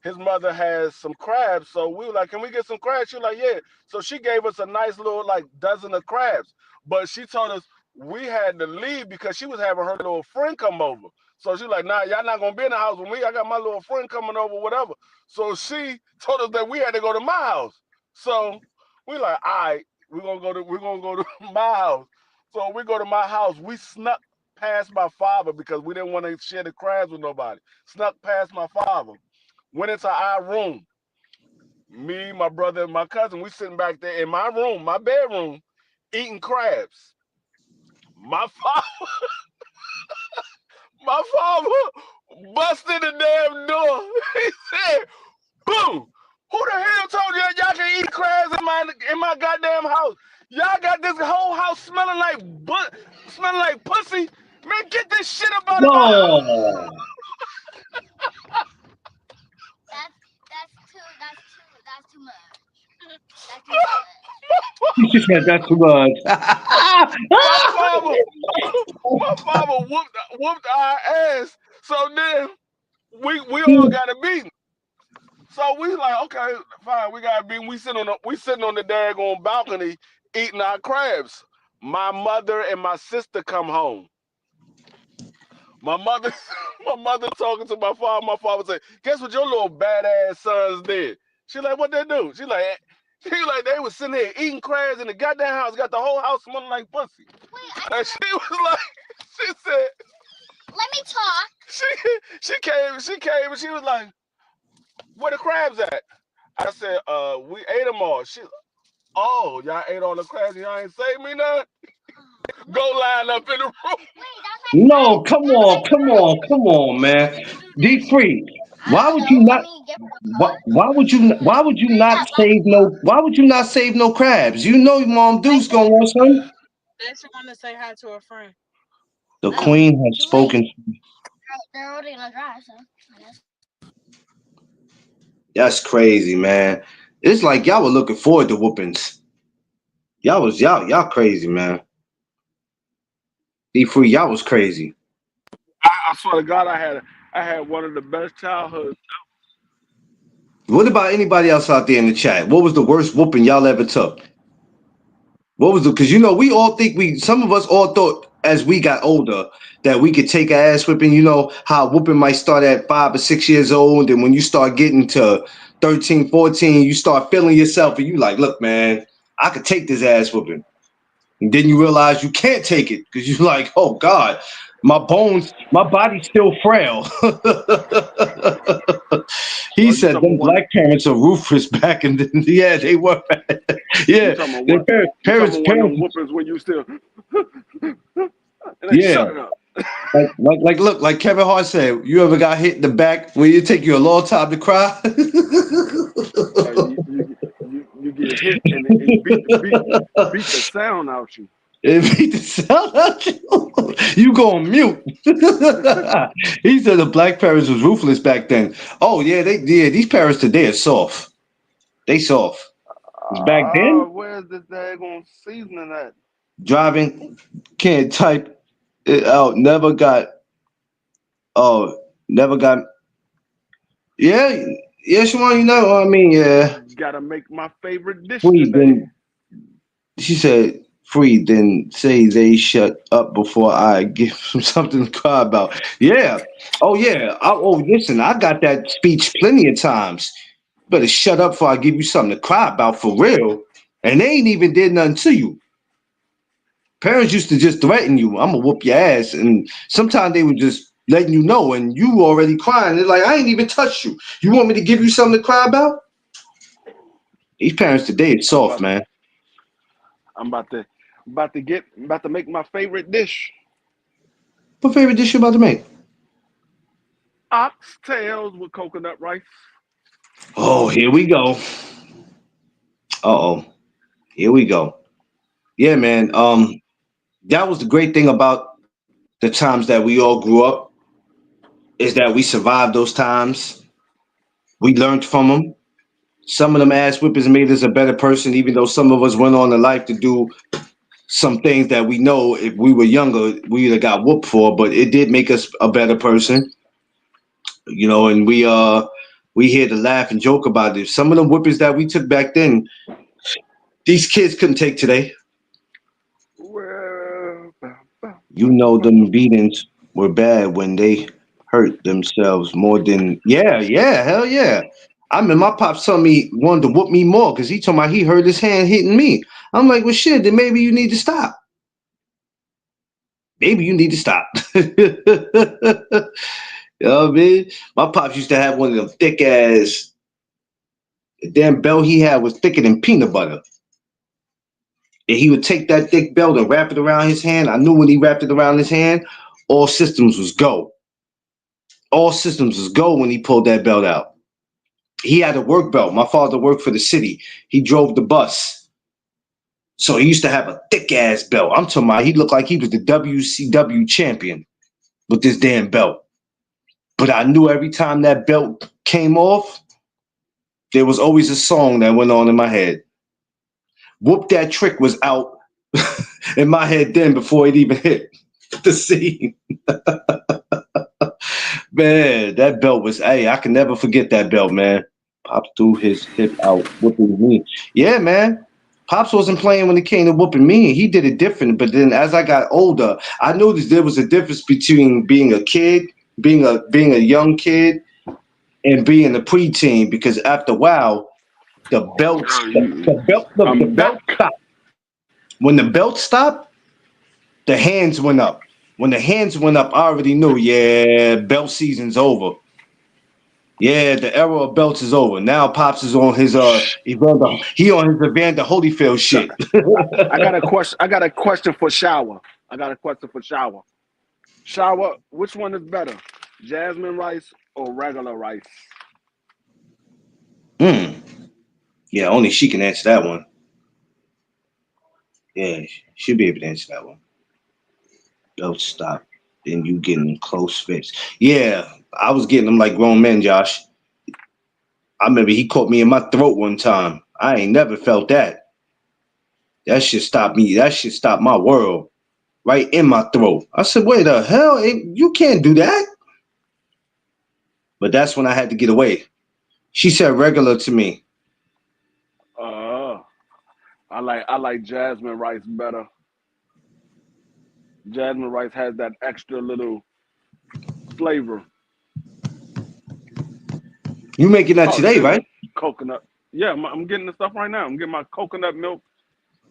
His mother has some crabs, so we were like, "Can we get some crabs?" She was like, "Yeah." So she gave us a nice little like dozen of crabs, but she told us we had to leave because she was having her little friend come over. So she like, "Nah, y'all not gonna be in the house with me. I got my little friend coming over, whatever." So she told us that we had to go to my house. So we like, "All right, we're gonna go to my house." So we go to my house. We snuck past my father because we didn't want to share the crabs with nobody. Snuck past my father. Went into our room. Me, my brother, and my cousin, we sitting back there in my room, my bedroom, eating crabs. My father, my father busted the damn door. He said, "Boom! Who the hell told y'all can eat crabs in my goddamn house? Y'all got this whole house smelling like pussy. Man, get this shit up out of my house." No. That's too much. That's too much. She said that's too much. My father, my father whooped our ass. So then we all got a beating. So we like, okay, fine, we got a beating. We sitting on the daggone balcony eating our crabs. My mother and my sister come home. My mother, my mother talking to my father. My father say, "Guess what your little badass sons did?" She like, "What they do?" She like they was sitting there eating crabs in the goddamn house. Got the whole house smelling like pussy. Wait, And she was like, she said, let me talk. she came and she was like, "Where the crabs at?" I said, we ate them all." She, "Oh, y'all ate all the crabs and y'all ain't saved me none? Go line up in the room." Wait, that's my No, friend. come That's my on, come on, come on, man. D free. I Why don't would you know. Let not? me give her a Why would you not hug. save no? Why would you not save no crabs? You know, your Mom Deuce gonna want some. That she want to say hi to her friend. The Oh, queen has too late. spoken. They're already gonna dry, so I guess. That's crazy, man. It's like y'all were looking forward to whoopings. Y'all crazy, man. D free, y'all was crazy. I swear to God, I had one of the best childhoods. What about anybody else out there in the chat? What was the worst whooping y'all ever took? What was the? Because we all think some of us all thought as we got older that we could take a ass whipping. You know how whooping might start at 5 or 6 years old, and when you start getting to 13, 14, you start feeling yourself, and you like, look, man, I could take this ass whooping. And then you realize you can't take it because you're like, oh God, my bones, my body's still frail. He Oh, you said talking them about one? black parents are ruthless back in the yeah, they were. You Yeah, talking about their what? parents, You talking parents, about one of them parents, whoopings when you still? And they yeah. shut up. Look, like Kevin Hart said, you ever got hit in the back where it take you a long time to cry? You get hit and it beat the sound out you. It beat the sound out you. You go on mute. He said the black parents was ruthless back then. Oh yeah, these parents today are soft. They soft. 'Cause back then, Where's this daggone seasoning at? driving can't type it out. Oh, never got. Yeah, yeah, Shawan, you know what I mean? Yeah. Gotta make my favorite dish Free, today. then she said, free, then say they shut up before I give them something to cry about. Yeah. Oh, yeah. Listen, I got that speech plenty of times. Better shut up before I give you something to cry about for real. And they ain't even did nothing to you. Parents used to just threaten you. I'm going to whoop your ass. And sometimes they would just letting you know, and you already crying. They're like, I ain't even touched you. You want me to give you something to cry about? These parents today is I'm soft, about man. I'm about to make my favorite dish. What favorite dish you about to make? Oxtails with coconut rice. Oh, here we go. Uh-oh. Here we go. Yeah, man. That was the great thing about the times that we all grew up is that we survived those times. We learned from them. Some of them ass whippers made us a better person, even though some of us went on in life to do some things that we know if we were younger, we would have got whooped for, but it did make us a better person. You know, and we here to laugh and joke about it. Some of the whippings that we took back then, these kids couldn't take today. Well, You know, them beatings were bad when they hurt themselves more than hell yeah. I mean, my pops told me wanted to whoop me more because he told me he hurt his hand hitting me. I'm like, well, shit, then maybe you need to stop. Maybe you need to stop. You know what I mean? My pops used to have one of them thick ass. The damn belt he had was thicker than peanut butter. And he would take that thick belt and wrap it around his hand. I knew when he wrapped it around his hand, all systems was go. All systems was go when he pulled that belt out. He had a work belt. My father worked for the city. He drove the bus. So he used to have a thick ass belt. I'm talking about he looked like he was the WCW champion with this damn belt. But I knew every time that belt came off, there was always a song that went on in my head. Whoop That Trick was out in my head then before it even hit the scene. Man, that belt was, hey, I can never forget that belt, man. Pops threw his hip out, whooping me. Yeah, man. Pops wasn't playing when it came to whooping me. He did it different. But then as I got older, I noticed there was a difference between being a kid, being a young kid, and being a preteen. Because after a while, the belt, the I'm belt back. stopped. When the belt stopped, the hands went up. When the hands went up, I already knew, yeah, belt season's over. Yeah, the era of belts is over. Now Pops is on his Evander Holyfield Sh- shit. I got a question. I got a question for Shower. I got a question for Shower. Shower, which one is better, jasmine rice or regular rice? Hmm. Yeah, only she can answer that one. Yeah, she'll be able to answer that one. Belt stop. Then you getting close fits. Yeah, I was getting them like grown men, Josh. I remember he caught me in my throat one time. I ain't never felt that. That shit stopped me. That shit stopped my world right in my throat. I said, wait the hell? You can't do that. But that's when I had to get away. She said regular to me. Uh, I like jasmine rice better. Jasmine rice has that extra little flavor. You making that Oh today, shit, right? coconut. Yeah, I'm getting the stuff right now. I'm getting my coconut milk.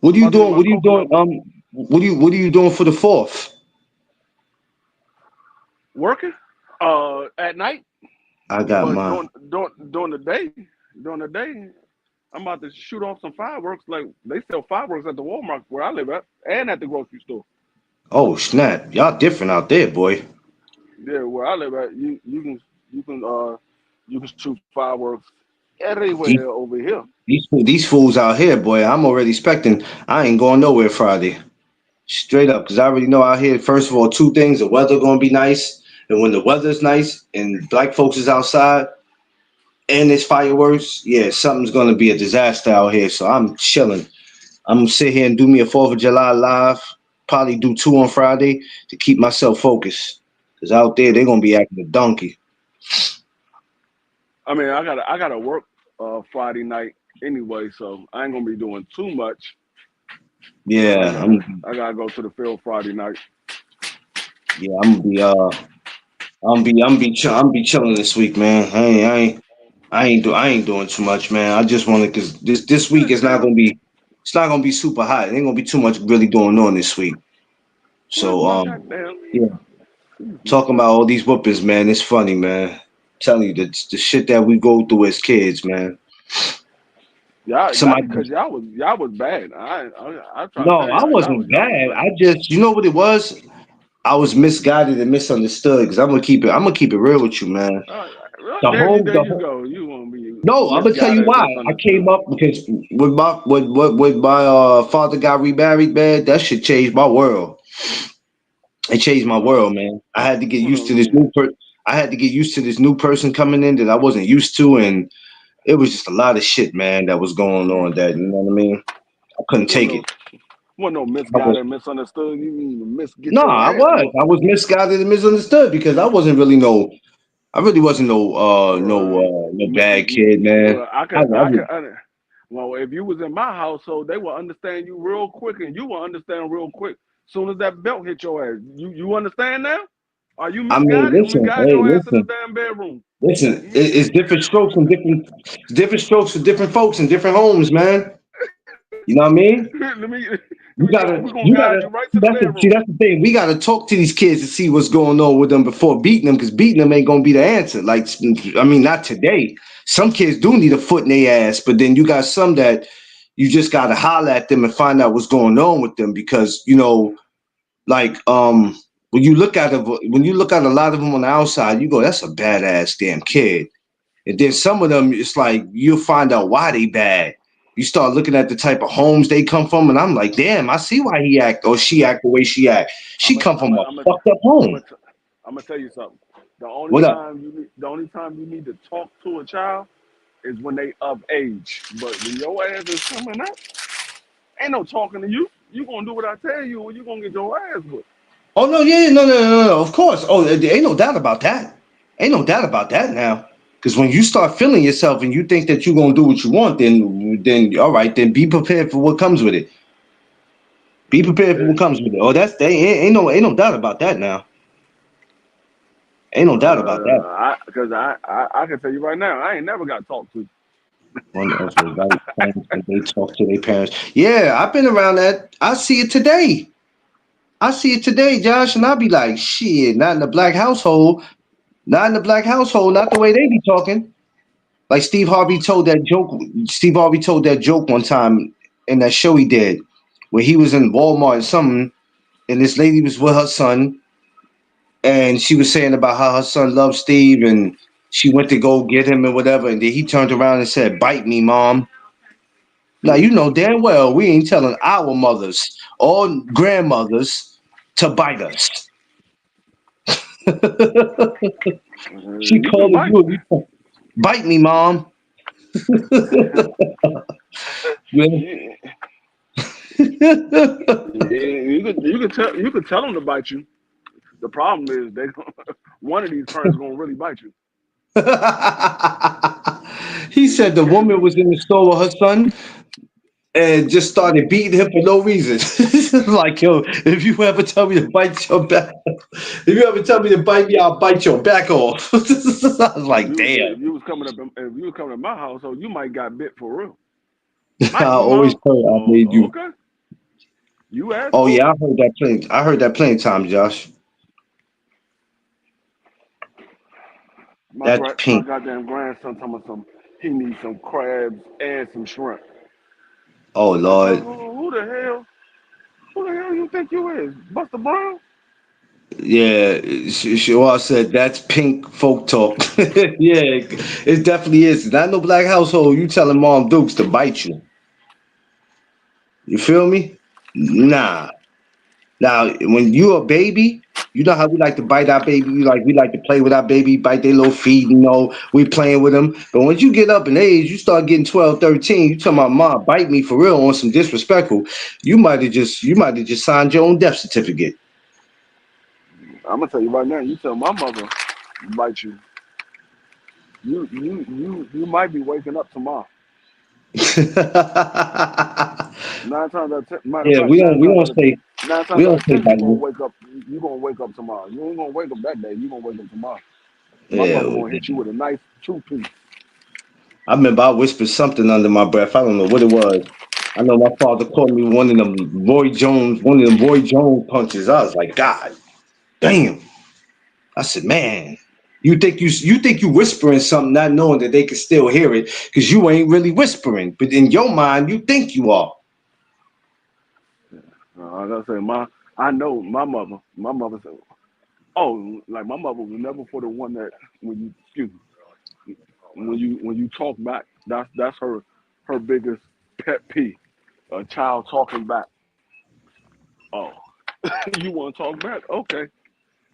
What are I'm you about to get doing? my What are you doing? coconut milk. What are you doing for the fourth? Working at night, I got but my. during the day, I'm about to shoot off some fireworks. Like they sell fireworks at the Walmart where I live at, and at the grocery store. Oh snap! Y'all different out there, boy. Yeah, where I live at, you can shoot fireworks everywhere These over here. these fools out here, boy. I'm already expecting. I ain't going nowhere Friday. Straight up, because I already know out here. First of all, two things: the weather gonna be nice, and when the weather's nice and black folks is outside and it's fireworks, yeah, something's gonna be a disaster out here. So I'm chilling. I'm gonna sit here and do me a Fourth of July live. Probably do two on Friday to keep myself focused. Cause out there they're gonna be acting a donkey. I mean, I gotta work Friday night anyway, so I ain't gonna be doing too much. So I Yeah, gotta I gotta go to the field Friday night. I'm gonna be I'm be chilling this week, man. I ain't doing too much, man. I just want to cause this Yeah, week is not chill. gonna be it's not gonna be super hot. It ain't gonna be too much really going on this week. Where's So my goddamn? yeah, Excuse me. talking about all these whoopings, man. It's funny, man. Telling you the shit that we go through as kids, man. Y'all, that's Somebody because y'all was bad. I try to no, tell I y'all wasn't was bad. bad. I just you know what it was? I was misguided and misunderstood because I'm gonna keep it real with you, man. Well, The whole there the you whole go. You won't be No, I'm gonna tell you misguided and why. I came misunderstood. up because when my father got remarried, man, that shit changed my world. It changed my Uh, world, man. I had to get hold used to on, this I had to get used to this new person coming in that I wasn't used to, and it was just a lot of shit, man, that was going on. That you know what I mean? I couldn't wasn't take no it. wasn't no I was misguided, misunderstood. You mean to get no, your I ass was. whooped? I was misguided and misunderstood because I wasn't really no. I really wasn't no bad kid, man. Well, I I, could, I I could. was- Well, if you was in my household, they will understand you real quick, and you will understand real quick. Soon as that belt hit your ass, you understand now? Are you I mean, misguided? listen, Misguide hey, your ass in the listen, damn bedroom. listen. Hmm? It's different strokes and different strokes for different folks in different homes, man. You know what I mean? let me, You gotta, we're gonna you guide gotta. you right to the See, bedroom. that's the thing. We gotta talk to these kids to see what's going on with them before beating them, because beating them ain't gonna be the answer. Like, I mean, not today. Some kids do need a foot in their ass, but then you got some that you just gotta holler at them and find out what's going on with them, because like when you look at a lot of them on the outside, you go, that's a badass damn kid. And then some of them, it's like you'll find out why they bad. You start looking at the type of homes they come from, and I'm like, damn, I see why he act or she act the way she act. I'm She a, come I'm from a, a I'm a, fucked up I'm home. a, I'm gonna tell you something. What up? The only time you need to talk to a child is when they of age. But when your ass is coming up, ain't no talking to you. You gonna do what I tell you, or you gonna get your ass whipped. Oh no, yeah, no, of course. Oh, there ain't no doubt about that. Ain't no doubt about that now. Because when you start feeling yourself and you think that you're gonna do what you want, then all right, then be prepared for what comes with it. Be prepared for Yeah. what comes with it. Oh, that's they ain't no doubt about that now. Ain't no doubt about that. I can tell you right now, I ain't never got talked to. One of the right parents when they talk to their parents. Yeah, I've been around that. I see it today. I see it today, Josh, and I'll be like, shit, not in the black household. Not in the black household, not the way they be talking. Like Steve Harvey told that joke. Steve Harvey told that joke one time in that show he did, where he was in Walmart or something, and this lady was with her son, and she was saying about how her son loves Steve, and she went to go get him and whatever, and then he turned around and said, "Bite me, mom." Now you know damn well we ain't telling our mothers or grandmothers to bite us. She You can calling bite. you, bite me, mom. Yeah. You, you could tell them to bite you. The problem is one of these parents gonna really bite you. He said the woman was in the store with her son and just started beating him for no reason. Like, yo, if you ever tell me to bite your back, if you ever tell me to bite me, I'll bite your back off. I was like, damn. If you was coming up, if you was coming to my household, you might got bit for real. I Bite me, always mom. heard I Oh, made you. okay. You asked Oh for yeah, it. I heard that plenty. I heard that plenty times, Josh. That's My pink. goddamn grandson told me some. He needs some crabs and some shrimp. Oh I said, Lord. who the hell? Who the hell you think you is, Buster Brown? Yeah, Shawar said that's pink folk talk. Yeah, it definitely is. Not no black household. You telling Mom Dukes to bite you. You feel me? Nah. Now, when you a baby, you know how we like to bite our baby. We like to play with our baby, bite their little feet. We playing with them. But once you get up in age, you start getting 12, 13. You talking about mom bite me for real on some disrespectful. You might have just signed your own death certificate. I'm gonna tell you right now. You tell my mother bite you. You might be waking up tomorrow. Nine times out of ten, matter of Yeah, fact, we don't say nine we times out don't of say ten, bite you. You gonna wake up tomorrow. You ain't gonna wake up that day. You gonna wake up tomorrow. My Yeah, mother gonna hit you with a nice two-piece. I remember I whispered something under my breath. I don't know what it was. I know my father called me one of them Roy Jones punches. I was like, God damn. I said, man, you think you whispering something, not knowing that they can still hear it, because you ain't really whispering. But in your mind, you think you are. I gotta say, I know my mother. My mother said, "Oh, like my mother was never for the one that excuse me, when you talk back. That's her biggest pet peeve. A child talking back. Oh, you want to talk back? Okay,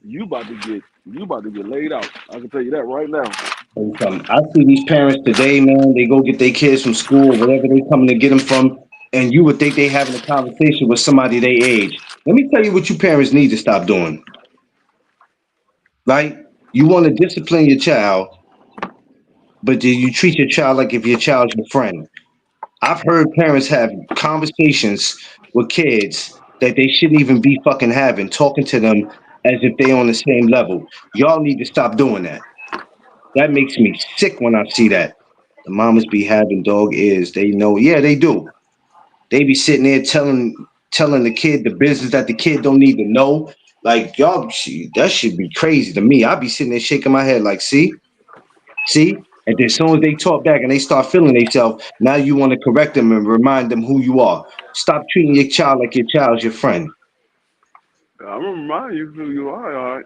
you about to get laid out. I can tell you that right now. I see these parents today, man. They go get their kids from school, wherever they coming to get them from, and you would think they having a conversation with somebody their age. Let me tell you what you parents need to stop doing, right? You want to discipline your child, but do you treat your child like if your child's your friend? I've heard parents have conversations with kids that they shouldn't even be fucking having, talking to them as if they on the same level. Y'all need to stop doing that. That makes me sick when I see that. The mamas be having dog ears. They know, yeah, they do. They be sitting there telling the kid the business that the kid don't need to know. Like y'all, that should be crazy to me. I be sitting there shaking my head like, see, and then as soon as they talk back and they start feeling themselves, now you want to correct them and remind them who you are. Stop treating your child like your child's your friend. I'm gonna remind you who you are. All right.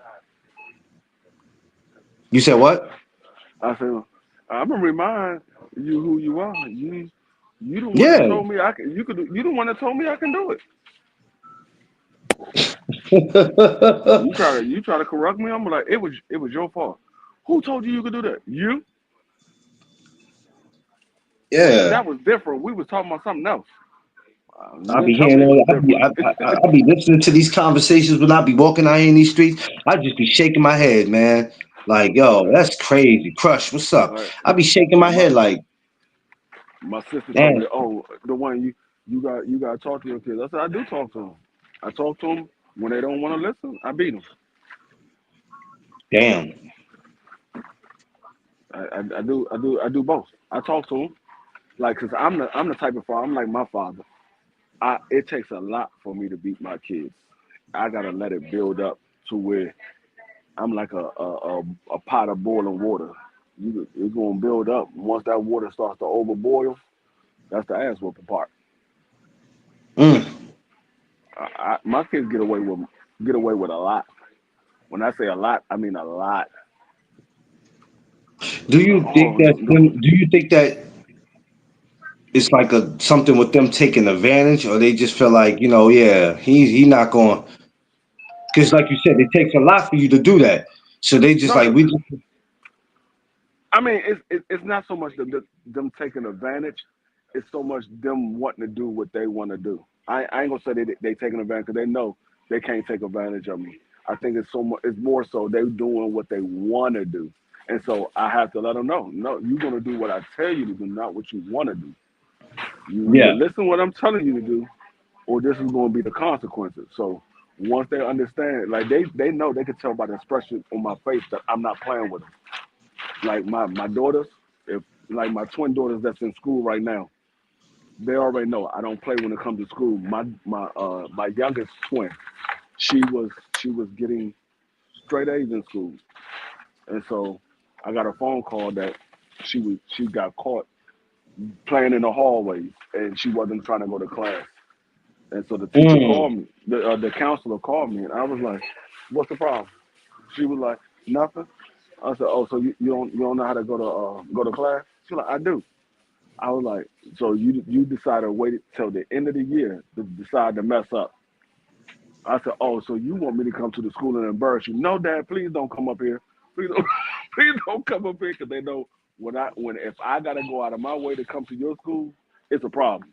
You said what? I said, I'm gonna remind you who you are. You the one that Yeah. told me I can. You could. You the one that told me I can do it. You try to correct me. I'm like, it was your fault. Who told you could do that? You. Yeah. That was different. We was talking about something else. You I didn't be tell me hearing it was all. different. I be listening to these conversations when I be walking out here in these streets. I just be shaking my head, man. Like, yo, Like, that's crazy. Crush, what's up? like I be shaking my my head like, my sister told damn, me, oh, the one you got to talk to your kids. I said I do talk to them. I talk to them when they don't want to listen. I beat them. damn. I do both. I talk to them like because I'm the type of father. I'm like my father. It takes a lot for me to beat my kids. I gotta let it build up to where I'm like a pot of boiling water. It's gonna build up. Once that water starts to overboil, that's the ass whooping part. Mm. My kids get away with a lot. When I say a lot, I mean a lot. Do you think Oh, that them? Do you think that it's like a something with them taking advantage, or they just feel like yeah, he not going because like you said, it takes a lot for you to do that. So they just no, like we just I mean it's not so much them taking advantage. It's so much them wanting to do what they want to do. I ain't gonna say they taking advantage because they know they can't take advantage of me. I think it's so much. It's more so they doing what they want to do, and so I have to let them know. No, you're gonna do what I tell you to do, not what you want to do. You either yeah. listen what I'm telling you to do, or this is going to be the consequences. So once they understand, like they know, they can tell by the expression on my face that I'm not playing with them. Like my daughters, if like my twin daughters that's in school right now, they already know I don't play when it comes to school. My youngest twin, she was she was getting straight A's in school, and so I got a phone call that she got caught playing in the hallways and she wasn't trying to go to class. And so the teacher Mm. called me, the counselor called me, and I was like, "What's the problem?" She was like, "Nothing." I said, "Oh, so you don't know how to go to class?" She's like, "I do." I was like, "So you decided to wait till the end of the year to decide to mess up?" I said, "Oh, so you want me to come to the school and embarrass you?" No, Dad, please don't come up here. Please don't, please don't come up here because they know when if I gotta go out of my way to come to your school, it's a problem.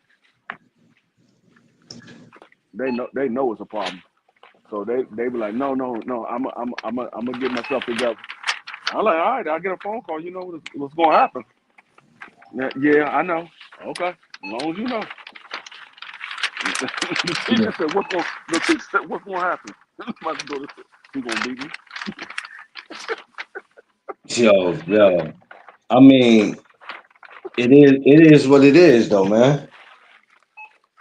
They know it's a problem. So they be like, no, no, no, I'm gonna get myself together. I'm like, all right, I'll get a phone call. You know what's gonna happen? Yeah, yeah, I know. Okay, as long as you know. The teacher said, what's gonna happen? My daughter said, he gonna beat me. Yo. I mean, it is what it is though, man.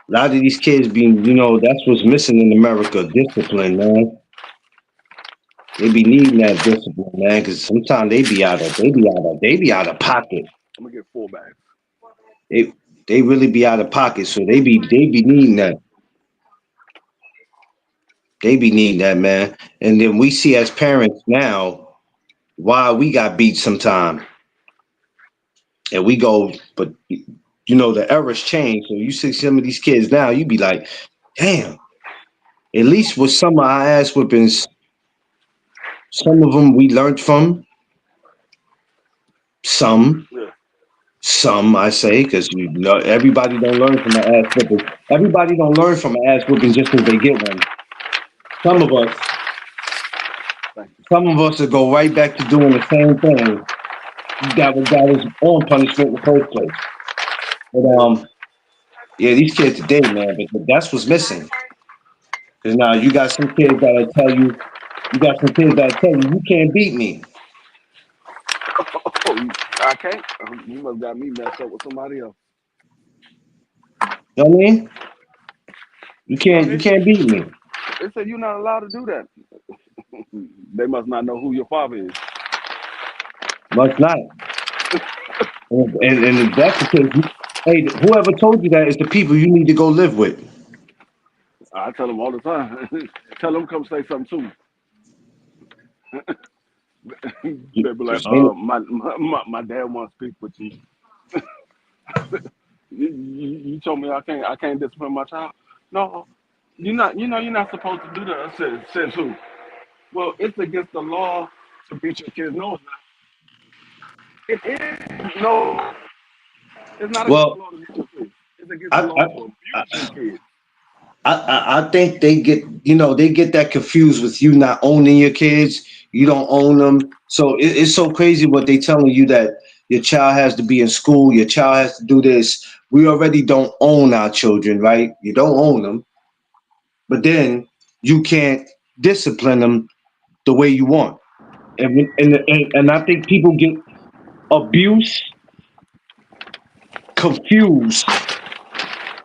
A lot of these kids being, that's what's missing in America, discipline, man. They be needing that discipline, man, because sometimes they be out of pocket. I'm gonna get full bags. They they really be out of pocket, so they be needing that. They be needing that, man. And then we see as parents now why we got beat sometime, and we go, but the era's changed. So you see some of these kids now, you be like, damn. At least with some of our ass whippings, some of them we learned from. Some, Yeah. some I say, because everybody don't learn from an ass whipping. Everybody don't learn from an ass whipping just because they get one. Some of us, some of us will go right back to doing the same thing that was on punishment in the first place. But yeah, these kids today, man, but that's what's missing. Because now you got some kids that'll tell you, you can't beat me. Oh, I can't. You must got me messed up with somebody else. You know what I mean? No, You can't beat me. they said you're not allowed to do that. They must not know who your father is. Must not. And if that's the case, hey, whoever told you that is the people you need to go live with. I tell them all the time. Tell them come say something to me. They be like, 'Cause ain't- my dad wants to speak with you. You told me I can't discipline my child. No, you're not supposed to do that. I said who? Well, it's against the law to beat your kids. No, it's not. It is no. It's not against the well, law to beat your kids. It's against the I, law to abuse your kids. I think they get that confused with you not owning your kids. You don't own them, so it's so crazy what they telling you that your child has to be in school, your child has to do this. We already don't own our children, right? You don't own them, but then you can't discipline them the way you want. And I think people get abuse confused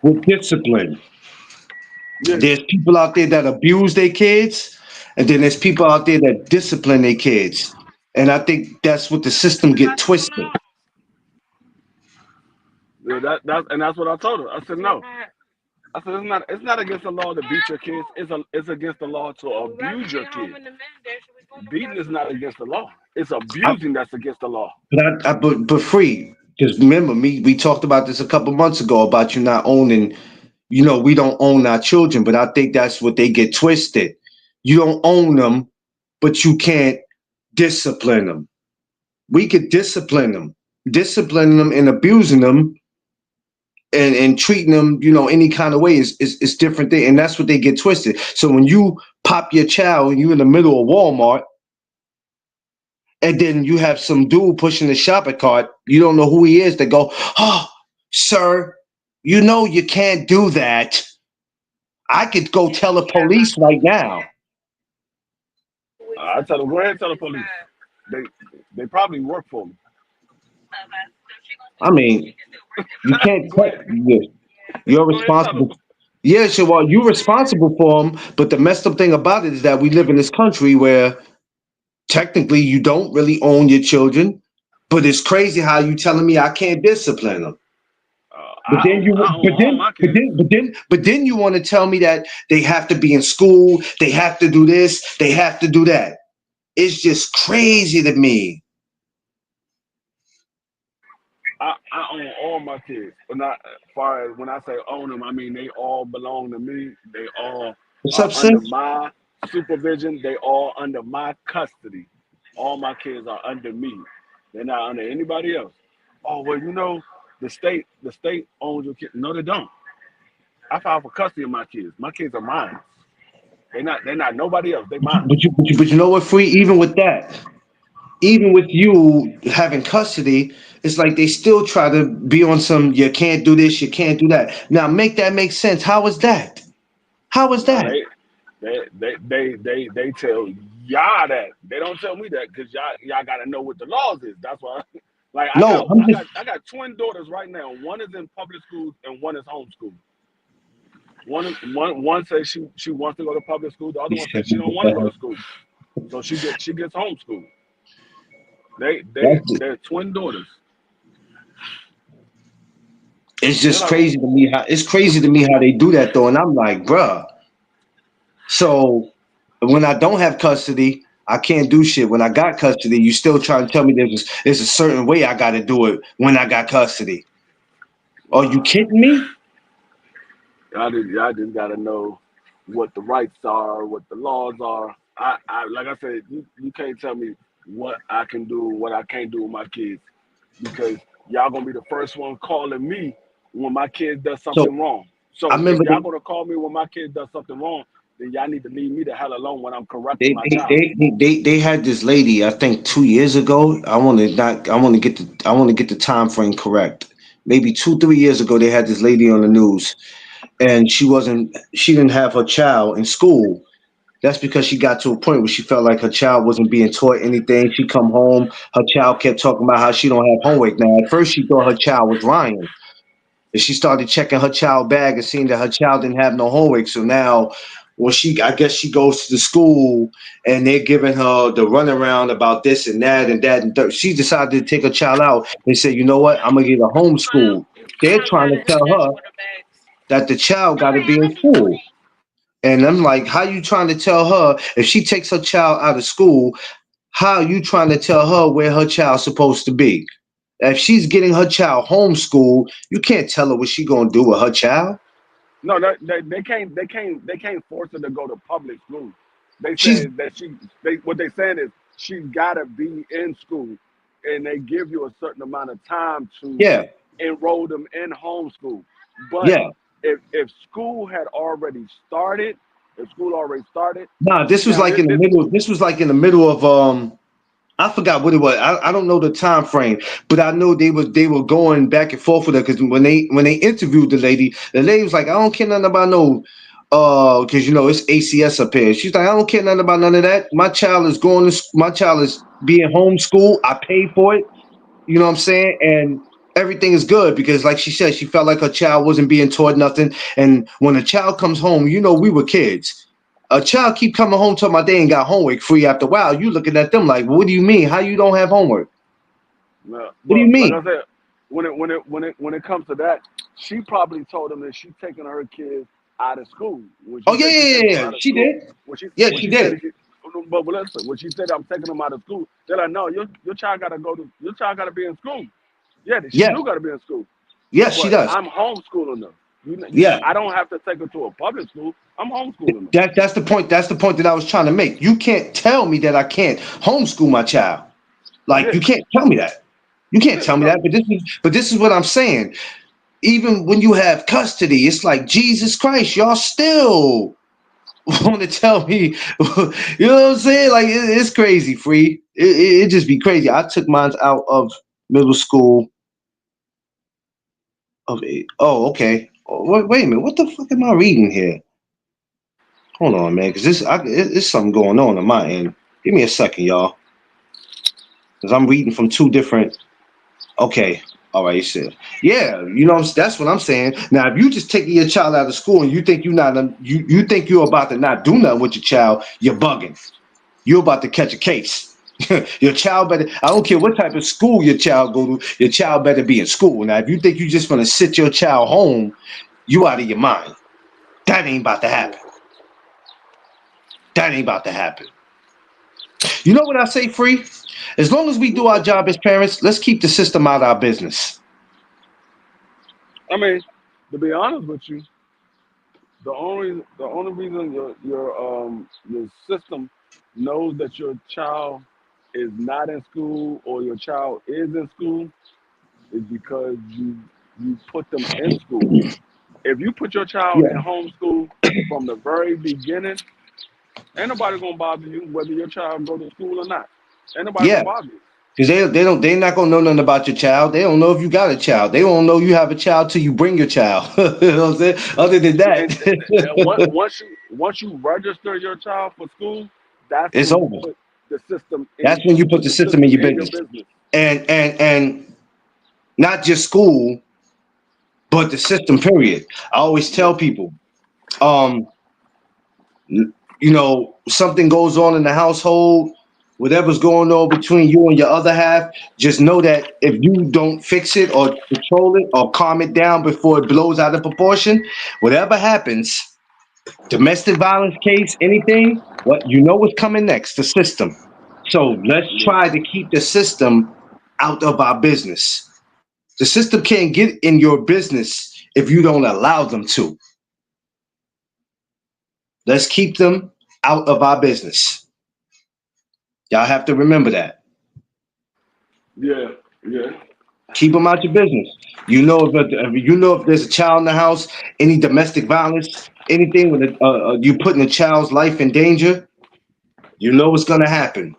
with discipline. Yeah, There's people out there that abuse their kids, and then there's people out there that discipline their kids. And I think that's what the system get twisted. yeah, that's what I told her. I said no. I said it's not against the law to beat your kids. It's against the law to abuse your kids. Beating is not against the law. It's I, abusing that's against the law. but free. Because remember me, we talked about this a couple months ago about you not owning. We don't own our children, but I think that's what they get twisted. You don't own them, but you can't discipline them. We could discipline them and abusing them and treating them, any kind of way is different thing, and that's what they get twisted. So when you pop your child and you in the middle of Walmart, and then you have some dude pushing the shopping cart, you don't know who he is. They go, "Oh, sir, you can't do that. I could go tell the police right now." I tell them go ahead and tell the police. They they probably work for me. I mean, you can't. Go ahead. You're Go ahead and tell them. responsible. Yeah, so well, you're responsible for them. But the messed up thing about it is that we live in this country where technically you don't really own your children. But it's crazy how you telling me I can't discipline them. But then I own all my kids. but then you want to tell me that they have to be in school, they have to do this, they have to do that. It's just crazy to me. I own all my kids. But not as far as when I say own them, I mean they all belong to me. They all What's are up, under sis? my supervision. They all under my custody. All my kids are under me. They're not under anybody else. Oh well, the state owns your kids. No, they don't. I filed for custody of my kids. My kids are mine. They're not nobody else. They mine. But you know what, free? Even with you having custody, it's like they still try to be on some you can't do this, you can't do that. Now make that make sense. How is that? How is Now that? they tell y'all that. They don't tell me that because y'all gotta know what the laws is. That's why. Like I No, got I'm I just got I got twin daughters right now. One is in public schools and one is homeschooled. One says she wants to go to public school. The other one says she don't want to go to school. So she gets homeschooled. that's They're twin daughters. it's They're just like, crazy to me how they do that though. And I'm like, bruh. So when I don't have custody, I can't do shit. When I got custody, you still trying to tell me there's a certain way I gotta do it when I got custody. Are you nah, kidding me? y'all just gotta know what the rights are, what the laws are. I like I said, you can't tell me what I can do, what I can't do with my kids because y'all gonna be the first one calling me when my kid does So something wrong. I So if remember y'all gonna call me when my kid does something wrong, then y'all need to leave me the hell alone when I'm correcting They my they child. they they had this lady, I think 2 years ago. I want to get the time frame correct. Maybe 2 3 years ago, they had this lady on the news, and she didn't have her child in school. That's because she got to a point where she felt like her child wasn't being taught anything. She come home, her child kept talking about how she don't have homework. Now, at first, she thought her child was lying, and she started checking her child bag and seeing that her child didn't have no homework. So now, when I guess she goes to the school and they're giving her the runaround about this and that and that and third, she decided to take her child out and say, you know what, I'm gonna get a homeschool. They're trying to tell her that the child got to be in school. And I'm like, how you trying to tell her if she takes her child out of school, how you trying to tell her where her child's supposed to be? If she's getting her child homeschooled, you can't tell her what she gonna do with her child. No, they can't force her to go to public school. They She's said that what they saying is she's gotta be in school, and they give you a certain amount of time to yeah, enroll them in homeschool. But yeah. if school had already started, if school already started, Nah, this was now like in the this middle. This was like in the middle of I forgot what it was. I don't know the time frame, but I know they were going back and forth with her because when they interviewed the lady was like, I don't care nothing about no because you know it's ACS up here. She's like, I don't care nothing about none of that. My child is being homeschooled. I paid for it. You know what I'm saying? And everything is good because, like she said, she felt like her child wasn't being taught nothing. And when a child comes home, you know, we were kids. A child keep coming home talking about they ain't got homework free after a while. You looking at them like, what do you mean? How you don't have homework? What do you but like mean? I said, when it comes to that, she probably told them that she's taking her kids out of school. When Oh she yeah, said she's yeah, taking yeah, them yeah. out of She school, did. when she Yeah, when she she said did. that but listen, when she said I'm taking them out of school, they're like, no, your child gotta be in school. Yeah, she Yeah, do gotta be in school, yes, she but does. I'm homeschooling them. Yeah. I don't have to take her to a public school. I'm homeschooling them. That's the point. That's the point that I was trying to make. You can't tell me that I can't homeschool my child. Like Yeah, you can't tell me that. You can't yeah. tell me that. So But this is what I'm saying. Even when you have custody, it's like Jesus Christ, y'all still want to tell me, you know what I'm saying? Like it's crazy, free. It just be crazy. I took mine out of middle school of eight. Oh, okay. Oh, wait a minute. What the fuck am I reading here? Hold on, man, because it's something going on my end. Give me a second, y'all, because I'm reading from two different. Okay. All right, so yeah, you know that's what I'm saying. Now, if you just taking your child out of school and you think you think you're about to not do nothing with your child, you're bugging. You're about to catch a case. Your child better. I don't care what type of school your child go to. Your child better be in school. Now, if you think you just gonna sit your child home, you out of your mind. That ain't about to yeah, happen. That ain't about to happen. You know what I say, free? As long as we do what's our up? job as parents, let's keep the system out of our business. I mean, to be honest with you, the only reason your system knows that your child is not in school or your child is in school is because you put them in school. If you put your child in Yeah. homeschool from the very beginning, ain't nobody gonna bother you whether your child go to school or not. Ain't nobody gonna Yeah. bother you. Because they're not gonna know nothing about your child. They don't know if you got a child. They don't know you have a child till you bring your child. You know what I'm saying? Other than And that, once you register your child for school, that's it's when you over. put the system in That's when you you put put the the system in system your in your business. business. And not just school, but the system, period. I always Yeah, tell people, um, you know, something goes on in the household, whatever's going on between you and your other half, just know that if you don't fix it or control it or calm it down before it blows out of proportion, whatever happens, domestic violence case, anything, what you know what's coming next, the system. So let's yeah, try to keep the system out of our business. The system can't get in your business if you don't allow them to. Let's keep them out of our business. Y'all have to remember that. yeah, yeah. Keep them out your business. You know if there's a child in the house, any domestic violence, anything with you putting a child's life in danger, you know what's gonna happen.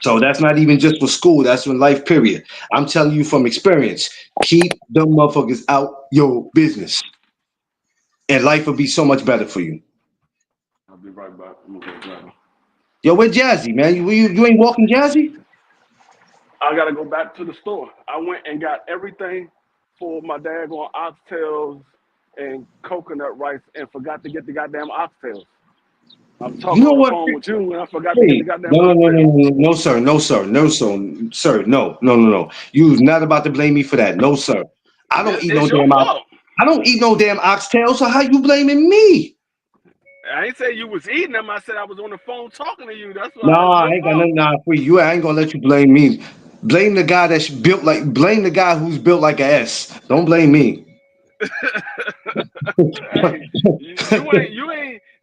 So that's not even just for school. That's in life. Period. I'm telling you from experience. Keep them motherfuckers out your business, and life will be so much better for you. I'll be right back. I'm gonna go grab him. Yo, where Jazzy, man? You ain't walking Jazzy? I gotta go back to the store. I went and got everything for my daggone oxtails and coconut rice and forgot to get the goddamn oxtails. I'm You talking know on the what? phone with you and I forgot to get the Hey, goddamn no, no, no, no, oxtails. no, no, sir, no, sir, no, sir, no, no, no, no. You's not about to blame me for that. No, sir. I don't eat no It's your damn ox. fault. I don't eat no damn oxtail. So how you blaming me? I ain't say you was eating them. I said I was on the phone talking to you. That's why it's Nah, I your ain't got fault. nothing nah, for you. I ain't gonna let you blame me. Blame the guy that's built like. Blame the guy who's built like a S. Don't blame me. Hey,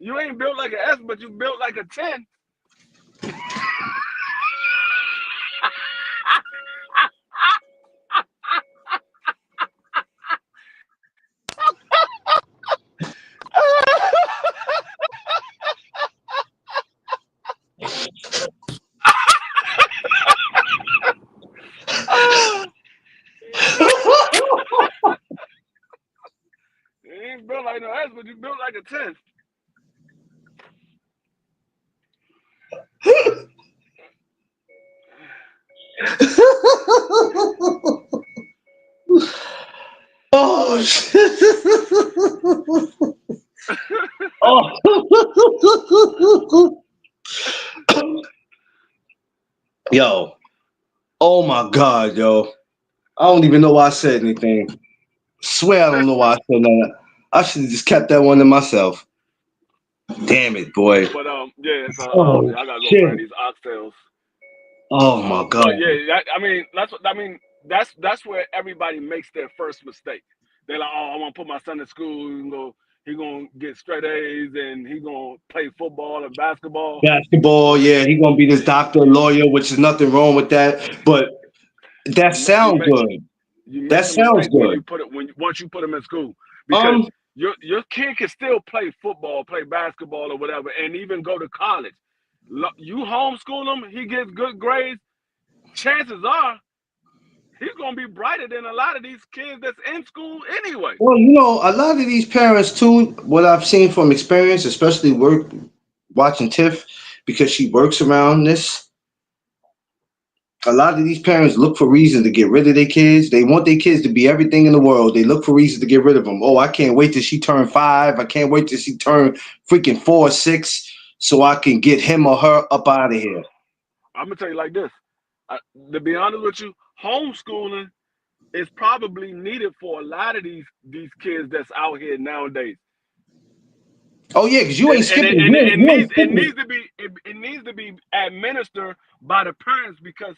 you ain't built like an S, but you built like a 10. You ain't built like no S, but you built like a 10. Oh shit. Oh. Yo. Oh my God, yo. I don't even know why I said anything. Swear I don't know why I said that. I should have just kept that one to myself. Damn it, boy. But yeah, so Oh yeah, I gotta go shit. grab these oxtails. Oh my But God. yeah, that's where everybody makes their first mistake. They're like, oh, I want to put my son in school. He gonna get straight A's and he gonna play football and basketball. Basketball, yeah, he gonna be this doctor, lawyer, which is nothing wrong with that. But that You ma- you sounds make good. you That make the sounds mistake when good. you put it once you put him in school because Um, your kid can still play football, play basketball or whatever, and even go to college. You homeschool him, he gets good grades. Chances are he's gonna be brighter than a lot of these kids that's in school anyway. well, a lot of these parents too, what I've seen from experience, especially watching Tiff, because she works around this. A lot of these parents look for reasons to get rid of their kids. They want their kids to be everything in the world. They look for reasons to get rid of them. Oh, I can't wait till she turn 5. I can't wait till she turn freaking 4 or 6 so I can get him or her up out of here. I'm gonna tell you like this. I, to be honest with you, homeschooling is probably needed for a lot of these kids that's out here nowadays. Oh yeah, because you And ain't and it, skipping. and it, it You ain't needs skipping. it needs to be administered by the parents because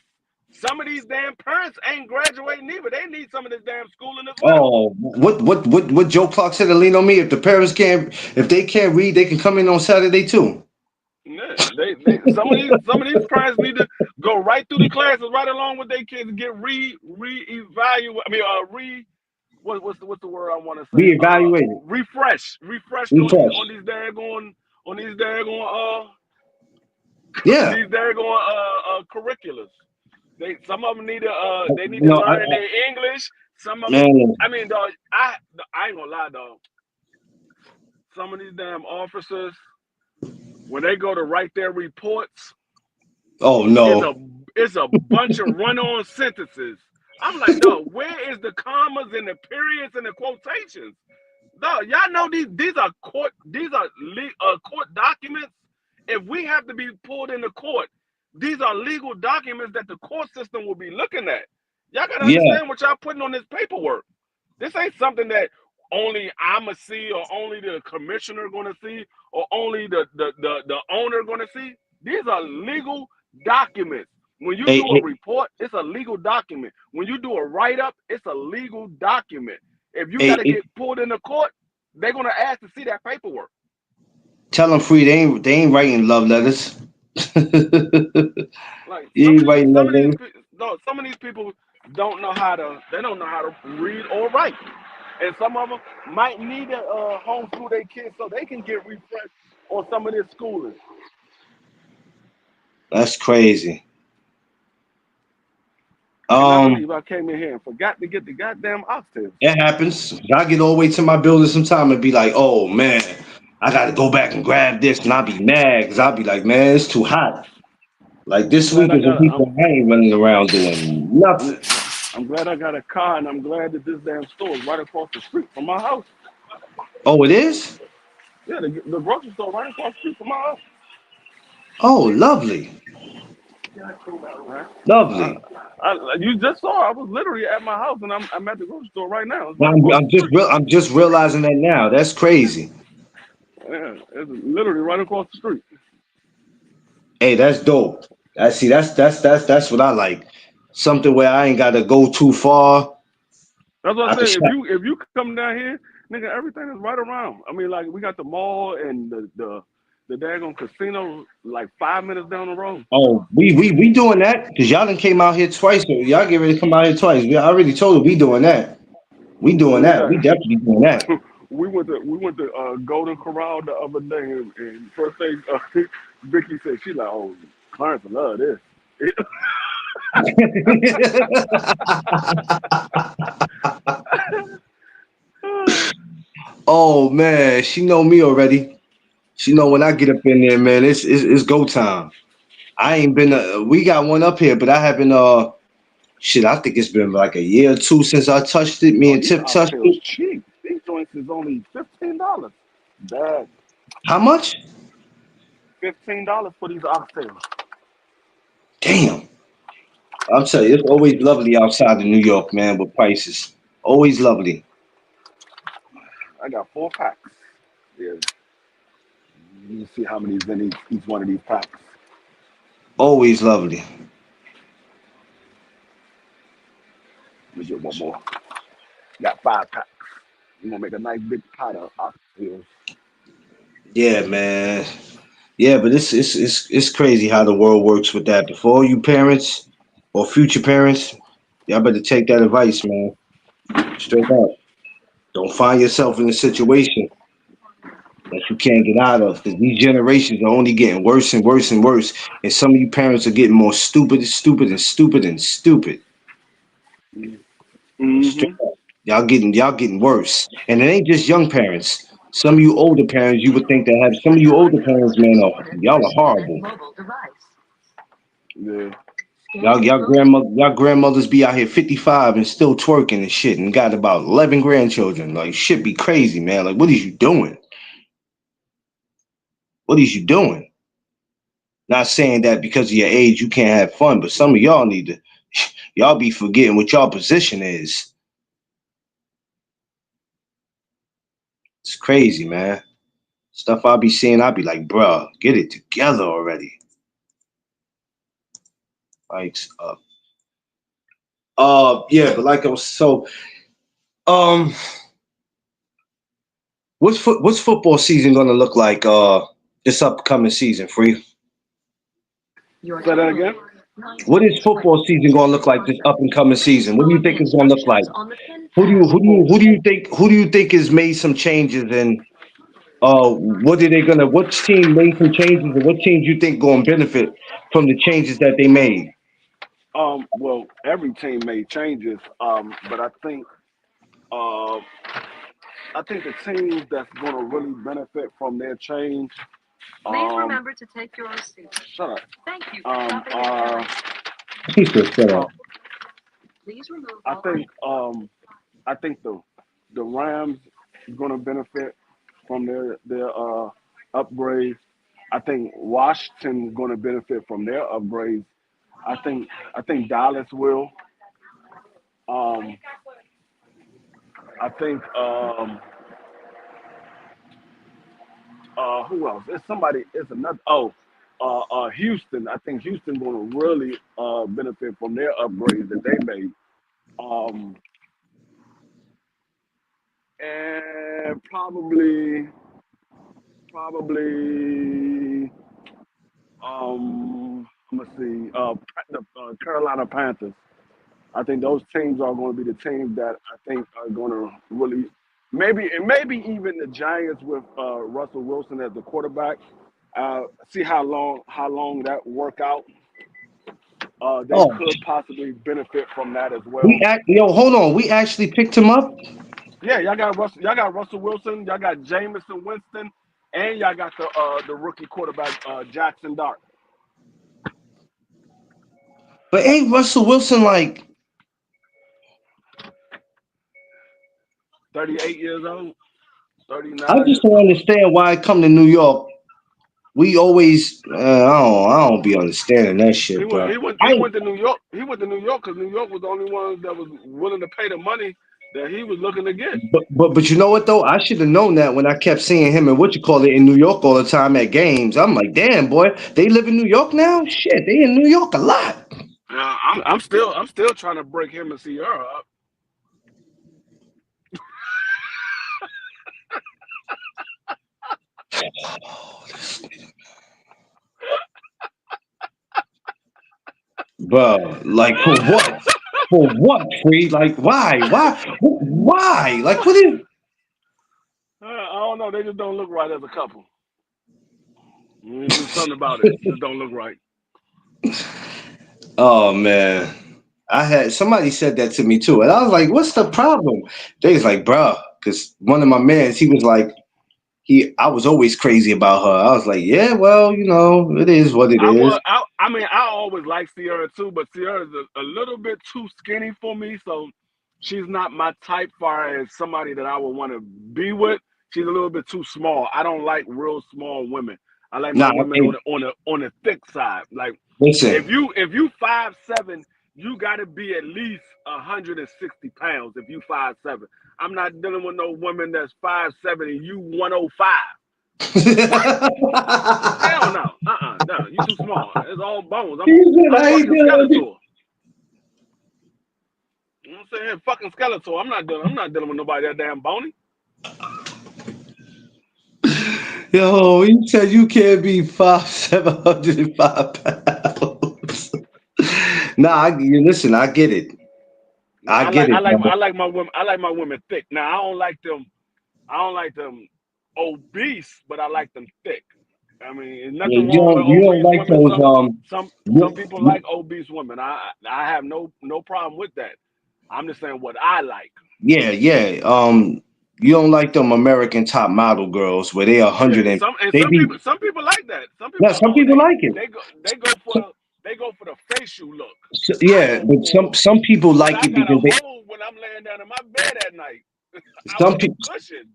some of these damn parents ain't graduating either. They need some of this damn schooling as well. Oh, what Joe Clark said to lean on me. If the parents can't, if they can't read, they can come in on Saturday too. Yeah, they some of these parents need to go right through the classes right along with their kids and get re-evaluate. I mean, what's the word I want to say? Reevaluated. Refreshed Refresh. on these daggone Yeah. these daggone curriculums. Some of them they need to No, learn their English. Some of them, man. I mean, dog, I ain't gonna lie, dog. Some of these damn officers, when they go to write their reports, Oh it's no. a bunch of run-on sentences. I'm like, dog, where is the commas and the periods and the quotations? Dog, y'all know these are court documents. If we have to be pulled into court, these are legal documents that the court system will be looking at. Y'all gotta Yeah. understand what y'all putting on this paperwork. This ain't something that only I'ma see or only the commissioner gonna see or only the owner gonna see. These are legal documents. When you Hey, do a hey, report, it's a legal document. When you do a write-up, it's a legal document. If you hey, got to hey, get pulled into court, they're gonna ask to see that paperwork. tell them free. They ain't writing love letters. Like You ain't writing love letters. no, some of these people don't know how to. They don't know how to read or write, and some of them might need to homeschool their kids so they can get refreshed on some of their schooling. That's crazy. And I Um, believe I came in here and forgot to get the goddamn oxtails. it happens. I get all the way to my building sometime and be like, oh man, I gotta go back and grab this, and I'll be mad because I'll be like, man, it's too hot. Like I'm this glad week I is a got week where I ain't running around doing nothing. I'm glad I got a car, and I'm glad that this damn store is right across the street from my house. Oh, it is? Yeah, the grocery store right across the street from my house. Oh, lovely. Right? I, Lovely. you just saw I was literally at my house, and I'm at the grocery store right now. It's Now, right across the street. I'm just realizing that now. That's crazy. Yeah, it's literally right across the street. Hey, that's dope. I see. That's what I like. Something where I ain't gotta go too far. That's what I I can say. shop. If you come down here, nigga, everything is right around. I mean, like we got the mall and the daggone casino like 5 minutes down the road. Oh, we doing that because y'all done came out here twice. So y'all get ready to come out here twice. I already told her we doing that. We doing We that. We got definitely doing that. we went to Golden Corral the other day, and first thing Vicky said, she like, oh, Clarence love this. Oh man, she know me already. She know when I get up in there, man. It's go time. I ain't been. We got one up here, but I haven't. Shit, I think it's been like a year or two since I touched it. Me Oh, and these Tip touched oxtails it. cheap. These joints is only $15. Bad. How much? $15 for these oxtails. Damn. I'm telling you, it's always lovely outside of New York, man, with prices. Always lovely. I got 4 packs. Yeah, you see how many's in each one of these packs. Always lovely. Let me get one more. Got 5 packs. You gonna make a nice big pot of oxtails. Yeah, man. Yeah, but it's crazy how the world works with that. But for all you parents or future parents, y'all better take that advice, man. Straight up. Don't find yourself in a situation that you can't get out of. Because these generations are only getting worse and worse and worse. And some of you parents are getting more stupid and stupid and stupid and stupid. Straight Mm-hmm. up. Y'all getting worse. And it ain't just young parents. Some of you older parents, you would think that have some of you older parents, man, y'all are horrible. Yeah. Y'all grandmothers be out here 55 and still twerking and shit and got about 11 grandchildren. Like shit be crazy, man. Like what is you doing? What is you doing? Not saying that because of your age you can't have fun, but some of y'all need to y'all be forgetting what y'all position is. It's crazy, man. Stuff I be seeing, I be like, bruh, get it together already. Like yeah, but like I was um what's football season gonna look like this upcoming season, Free? Say that again. What is football season going to look like this up and coming season? What do you think it's going to look like? Football. Who do you think has made some changes and what team made some changes and what teams you think going to benefit from the changes that they made? Well, every team made changes. But uh, I think the teams that's going to really benefit from their change. Shut up. He said, "Shut up." Uh, I think I think the Rams going to benefit from their upgrades. I think Washington going to benefit from their upgrades. I think Dallas will. Um, I think who else? It's somebody. It's another. Oh, Houston. I think Houston going to really benefit from their upgrades that they made. Um, and probably I'm gonna see the Carolina Panthers. I think those teams are going to be the teams that I think are going to really maybe even the Giants with Russell Wilson as the quarterback. See how long that work out. They Oh, could possibly benefit from that as well. hold on. We actually picked him up. Yeah, y'all got Russell Wilson, y'all got Jameson Winston, and y'all got the rookie quarterback Jackson Dart. But ain't Russell Wilson like 38 years old, I 39 just years don't old. understand why I come to New York. We always I don't be understanding that He shit, went bro. he went he I went to New York. He went to New York because New York was the only one that was willing to pay the money that he was looking to get. but you know what though? I should have known that when I kept seeing him and what you call it in New York all the time at games. I'm like, damn boy, they live in New York now? Shit, they in New York a lot. I'm still trying to break him and Sierra up. Bro, like for what? For what, Free? Like why? Why? Like what is I don't know. They just don't look right as a couple. There's something about it. Just don't look right. Oh man. I had somebody said that to me too, and I was like, "What's the problem?" They was like, "Bruh," because one of my mans, he was like, I was always crazy about her. I was like, "Yeah, well, it is what it I is." was. I mean, I always liked Sierra too, but Sierra's a little bit too skinny for me, so she's not my type. Far as somebody that I would want to be with, she's a little bit too small. I don't like real small women. I like my Nah, women hey, on the thick side. Like if listen, you 5'7", you got to be at least 160 pounds. If you 5'7", I'm not dealing with no woman that's 5'7" and you 105. What? Hell no. No. You too small. It's all bones. I'm he said, I'm "I ain't fucking dealing with it." Skeletor. You know what I'm saying? Fucking Skeletor. I'm not dealing with nobody that damn bony. Yo, he said you can't be 705 pounds. Nah, listen, I get it. Now I I get like I it, like brother. I like my women thick. Now I don't like them obese, but I like them thick. I mean, there's Yeah, nothing wrong with you don't obese like women. those Some you- people you- like obese women. I have no problem with that. I'm just saying what I like. yeah. You don't like them American top model girls where they a Yeah, hundred and some they be some people like that. Some people yeah, some oh people like it. they go they go So, for the facial look. I yeah, go but for some people when like I it got a because they hole when I'm laying down in my bed at night. I some want a people cushion.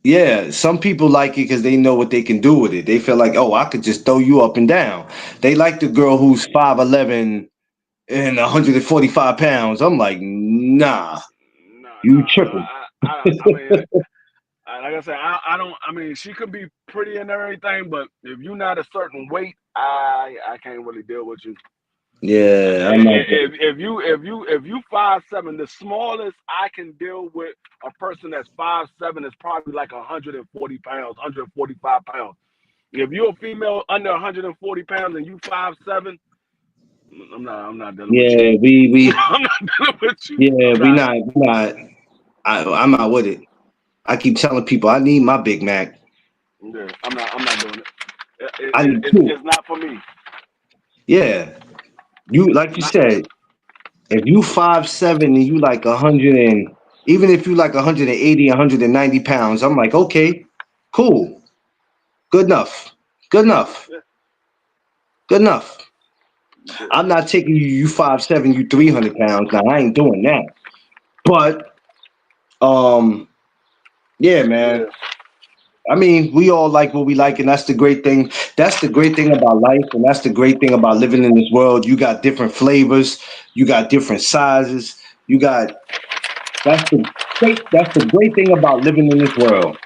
yeah, some people like it because they know what they can do with it. They feel like, oh, I could just throw you up and down. They like the girl who's 5'11" and 145 pounds. I'm like, nah, No, no. you tripping. I mean, like I said, I don't. I mean, she could be pretty and everything, but if you're not a certain weight, I can't really deal with you. Yeah, I'm not. If you 5'7", the smallest I can deal with a person that's 5'7" is probably like 140 pounds, 145 pounds. If you're a female under 140 pounds and you 5'7", I'm not dealing with you. Yeah, we I'm not dealing with you. yeah, I'm not. we not. I'm not with it. I keep telling people I need my Big Mac. Yeah, I'm not doing it. I need two. It's not for me. Yeah, you like you Not. said. If you 5'7" and you like 100 and even if you like 180, 190 pounds, I'm like, okay, cool, good enough, good enough, good enough. Yeah. I'm not taking you. You 5'7", you 300 pounds. Now I ain't doing that. But yeah, man. Yeah. I mean, we all like what we like, and that's the great thing. That's the great thing about life, and that's the great thing about living in this world. You got different flavors, you got different sizes, you got that's the great thing about living in this world.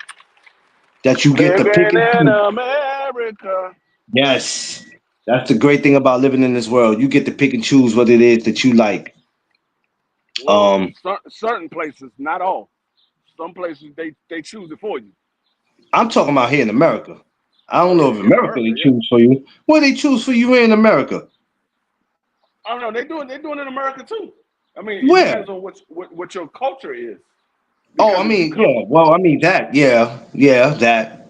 That you get to pick Living and in choose. America. Yes. That's the great thing about living in this world. You get to pick and choose what it is that you like. Well, Um, certain places, not all. Some places they choose it for you. I'm talking about here in America. I Oh don't know yeah, if here in America America, they yeah. choose for you. What they choose for you here in America? I don't know. They doing it in America too. I mean, it Where? depends on what your culture is. Oh, I Because if you mean, come, yeah. Well, I mean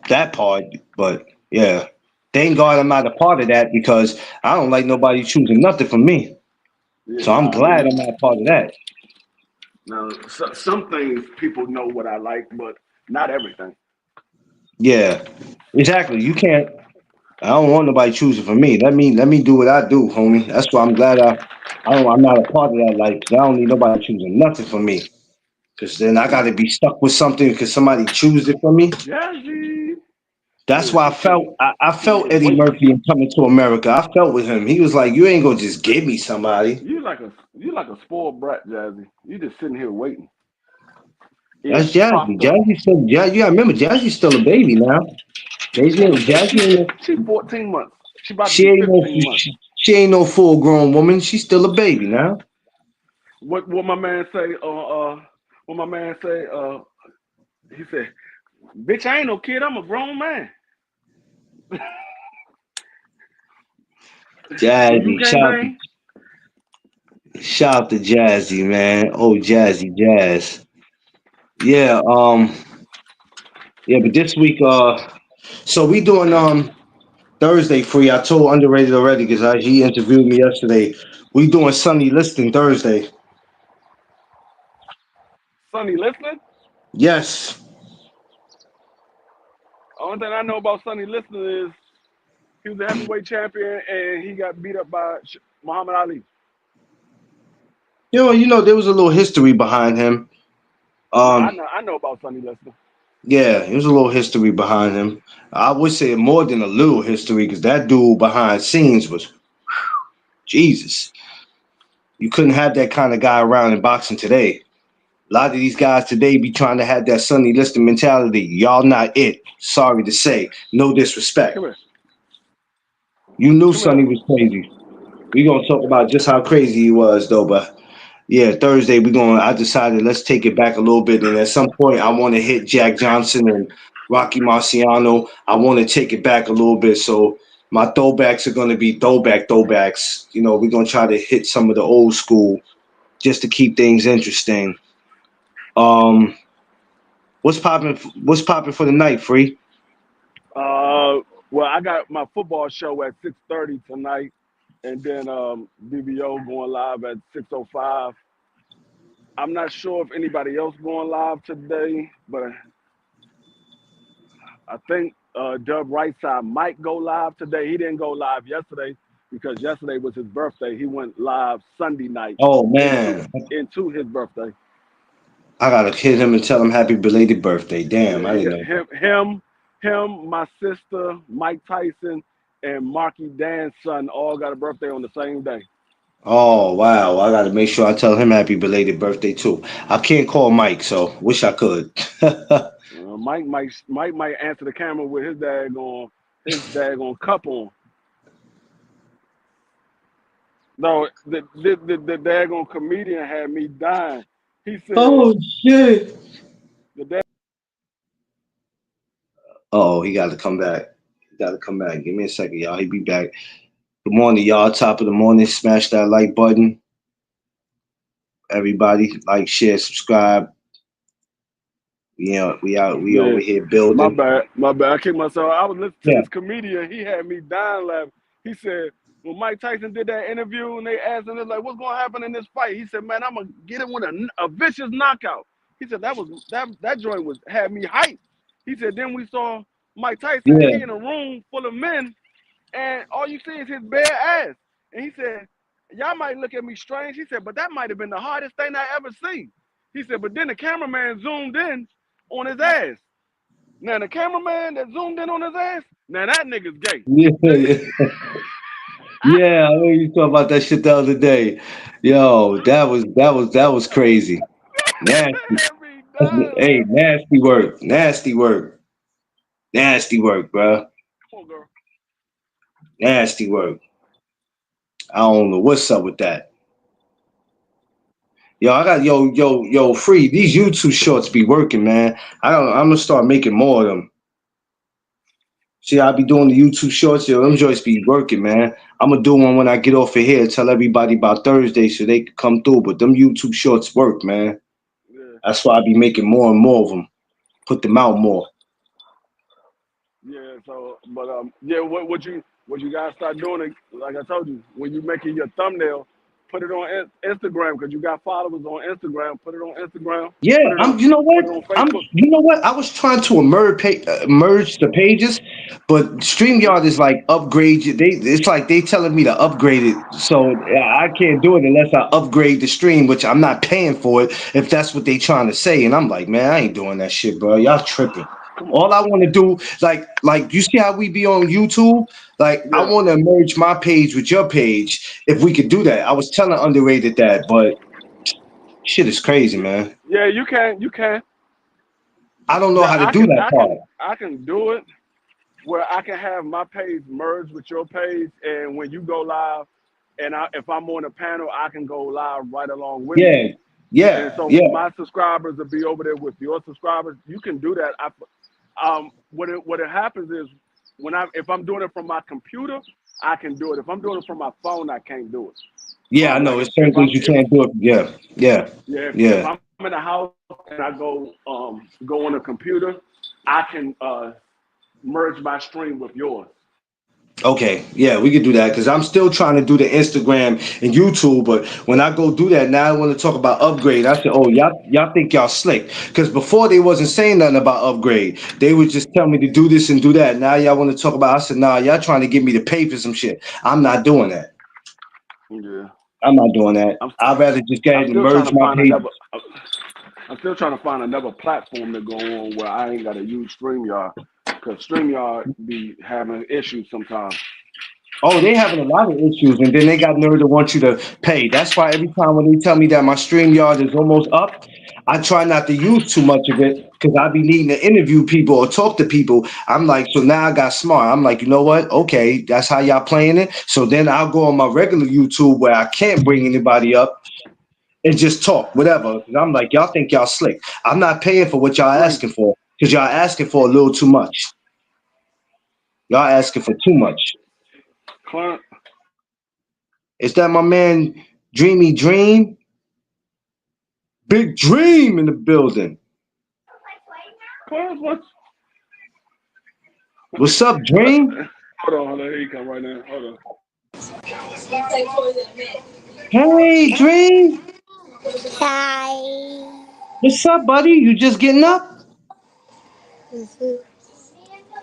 that part. But yeah, thank God I'm not a part of that because I don't like nobody choosing nothing for me. yeah, So I'm nah, glad me. I'm not a part of that. Now, some things people know what I like, but not everything. Yeah, exactly. You can't. I don't want nobody choosing for me. Let me do what I do, homie. That's why I'm glad I'm not a part of that life. 'Cause I don't need nobody choosing nothing for me. Cause then I got to be stuck with something because somebody choose it for me. Jazzy. That's Yeah, why I she felt was Eddie waiting. Murphy in Coming to America. I felt with him. He was like, "You ain't gonna just give me somebody." You like a spoiled brat, Jazzy. You just sitting here waiting, ears That's Jazzy. propped up. Jazzy still, you gotta remember, Jazzy's still a baby now. She ain't no baby. Jazzy ain't no, She 14 months. She about to she be ain't no, 15 months. she ain't no full grown woman. She's still a baby now. What my man say? What my man say? He said, "Bitch, I ain't no kid. I'm a grown man." So you Jazzy, gang bang? shout out to Jazzy, man. Oh, Jazzy, Jazz. Yeah, yeah, but this week, so we doing Thursday free. I told Underrated already because he interviewed me yesterday. We doing Sunny Liston Thursday. Sonny listening? Yes. Only thing I know about Sonny listening is he was a heavyweight champion and he got beat up by Muhammad Ali. There was a little history behind him. No, Um, I know about Sonny listening. yeah, there's a little history behind him. I would say more than a little history because that dude behind scenes was Jesus. You couldn't have that kind of guy around in boxing today. A lot of these guys today be trying to have that Sonny Liston mentality. Y'all not it. Sorry to say. No disrespect. Come here, You knew come here. Sonny was crazy. We gonna talk about just how crazy he was though, but yeah, Thursday I decided let's take it back a little bit. And at some point I want to hit Jack Johnson and Rocky Marciano. I want to take it back a little bit. So my throwbacks are gonna be throwbacks. We're gonna try to hit some of the old school just to keep things interesting. Um what's popping for the night, Free? Well, I got my football show at 6:30 tonight, and then BBO going live at 6:05. I'm not sure if anybody else going live today, but I think Dub Rightside might go live today. He didn't go live yesterday because yesterday was his birthday. He went live Sunday night Oh into man. his birthday. I gotta hit him and tell him happy belated birthday. Damn, I Yeah, didn't know that. my sister, Mike Tyson, and Marky Dan's son all got a birthday on the same day. Oh wow, I gotta make sure I tell him happy belated birthday too. I can't call Mike, so wish I could. Mike might answer the camera with his daggone cup on. No, the daggone comedian had me dying. He said Oh shit. the dag Oh, he got to come back. He got to come back. Give me a second, y'all. He be back. Good morning, y'all. Top of the morning. Smash that like button. Everybody, like, share, subscribe. We out. We yeah, over here building. my bad. I kicked myself. I was listening to Yeah. this comedian. He had me dying laughing. He said when Mike Tyson did that interview and they asked him, like, what's gonna happen in this fight? He said, man, I'm gonna get him with a vicious knockout. He said that joint had me hyped. He said then we saw Mike Tyson and Yeah. he in a room full of men and all you see is his bare ass. And he said, y'all might look at me strange. He said, but that might have been the hardest thing I ever seen. He said, but then the cameraman zoomed in on his ass. Now the cameraman that zoomed in on his ass, now that nigga's gay. Yeah. Yeah. I heard you talk about that shit the other day. Yo, that was crazy. Nasty. Had me dying Hey, laughing. nasty work. Nasty work. Nasty work, bro. Come on, girl. Nasty work. I don't know what's up with that. Yo, I got yo free. These YouTube shorts be working, man. I'm gonna start making more of them. See, I be doing the YouTube shorts. Yo, them joints be working, man. I'm gonna do one when I get off of here. Tell everybody about Thursday so they can come through. But them YouTube shorts work, man. Yeah, That's why I be making more and more of them. Put them out more. yeah. So, but yeah. What you guys start doing? Like I told you, when you making your thumbnail, put it on Instagram because you got followers on Instagram. Put it on Instagram. Yeah, Put it on You know put what? it on Facebook. You know what? I was trying to merge the pages, but Mhm. StreamYard is like upgrade. It's like they telling me to upgrade it, so yeah, I can't do it unless I upgrade the stream, which I'm not paying for it. If that's what they trying to say, and I'm like, man, I ain't doing that shit, bro. Y'all tripping. Come on. All I want to do, like you see how we be on YouTube. Like I Yeah. want to merge my page with your page. If we could do that, I was telling Underrated that, but shit is crazy, Yeah. man. Yeah. You can. You can. I don't know That how to do that part. I can do it where I can have my page merged with your page, and when you go live, and if I'm on a panel, I can go live right along with you. Yeah, And yeah, so yeah. my subscribers will be over there with your subscribers. You can do that. What it happens is if I'm doing it from my computer, I can do it. If I'm doing it from my phone, I can't do it. Yeah, I know. Like It's certain things you if can't do it. Yeah, yeah, yeah, if yeah. I'm in the house and I go on a computer, I can merge my stream with yours. Okay, yeah, we could do that because I'm still trying to do the Instagram and YouTube. But when I go do that, now I want to talk about upgrade. I said, oh, y'all think y'all slick because before they wasn't saying nothing about upgrade. They would just tell me to do this and do that. Now y'all want to talk about. I said, nah, y'all trying to get me to pay for some shit. I'm not doing that. Yeah, I'm not doing that. I'm I'd rather just go I'm ahead and still trying merge to my find page. another. I'm still trying to find another platform to go on where I ain't got to use StreamYard because StreamYard be having issues sometimes. Oh, they having a lot of issues, and then they got nerve to want you to pay. That's why every time when they tell me that my stream yard is almost up, I try not to use too much of it because I be needing to interview people or talk to people. I'm like, so now I got smart. I'm like, you know what? Okay, that's how y'all playing it. So then I'll go on my regular YouTube where I can't bring anybody up and just talk, whatever. 'Cause I'm like, y'all think y'all slick. I'm not paying for what y'all Green, asking for because y'all asking for a little too much. Y'all asking for too much. Clarence, Is that my man Dreamy Dream? Big Dream in the building. Clarence, what? What's up, Dream? Hold on, here you come right now. Hold on. Hey, Dream. Hi. What's up, buddy? You just getting up?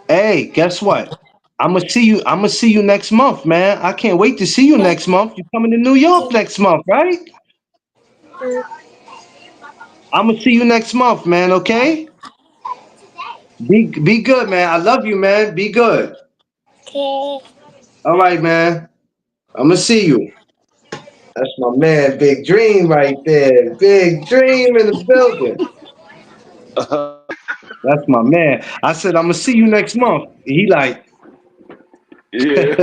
Hey, guess what? I'm gonna see you next month, man. I can't wait to see you next month. You're coming to New York next month, right? I'm gonna see you next month, man. Okay? Be good, man. I love you, man. Be good. Okay. All right, man. I'm gonna see you. That's my man, Big Dream, right there. Big Dream in the building. That's my man. I said, I'm gonna see you next month. He like, Yeah.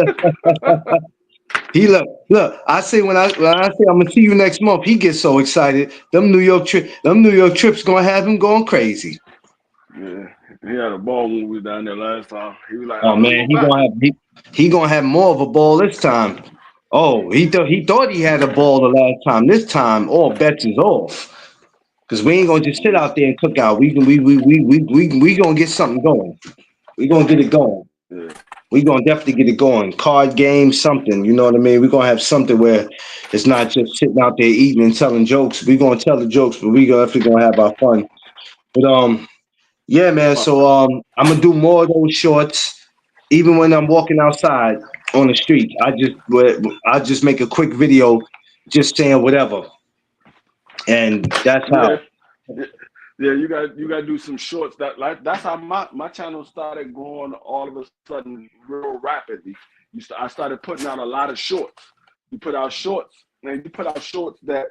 he look. I say when I say I'm gonna see you next month, he gets so excited. Them New York trips gonna have him going crazy. Yeah. He had a ball when we was down there last time. He was like, I Oh want to man, go back. he gonna have more of a ball this time. Oh, he thought he had a ball the last time. This time, all bets is off. Cause we ain't gonna just sit out there and cook out. We gonna get something going. We gonna get it going. Yeah. We gonna definitely get it going. Card game, something. You know what I mean? We're gonna have something where it's not just sitting out there eating and telling jokes. We're gonna tell the jokes, but we definitely gonna have our fun. But yeah, man. So I'm gonna do more of those shorts, even when I'm walking outside on the street. I just make a quick video, just saying whatever, and that's Yeah. how. Yeah. Yeah, you got to do some shorts. That's how my channel started growing all of a sudden real rapidly. I started putting out a lot of shorts. You put out shorts, and you put out shorts that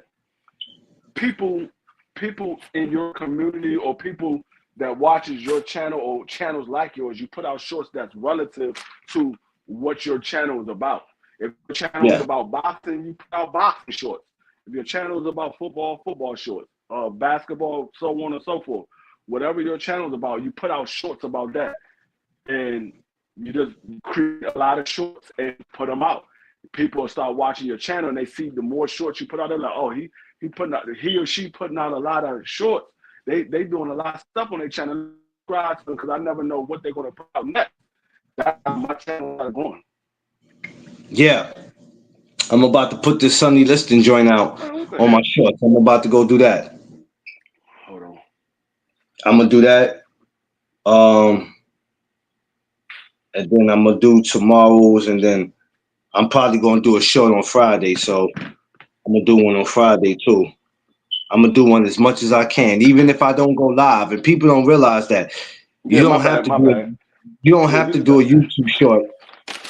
people people in your community or people that watches your channel or channels like yours, you put out shorts that's relative to what your channel is about. If your channel is Yeah, about boxing, you put out boxing shorts. If your channel is about football, football shorts, basketball, so on and so forth. Whatever your channel is about, you put out shorts about that. And You just create a lot of shorts and put them out. People will start watching your channel and they see the more shorts you put out, they're like, oh, he or she putting out a lot of shorts. They doing a lot of stuff on their channel. Subscribe to them because I never know what they're gonna put out next. That's how my channel is going. Yeah. I'm about to put this Sonny Liston joint out on my shorts. I'm about to go do that. Hold on. I'm gonna do that. And then I'm gonna do tomorrow's, and then I'm probably gonna do a show on Friday. So I'm gonna do one on Friday too. I'm gonna do one as much as I can, even if I don't go live. And people don't realize that you don't have to do you don't have to do a YouTube short.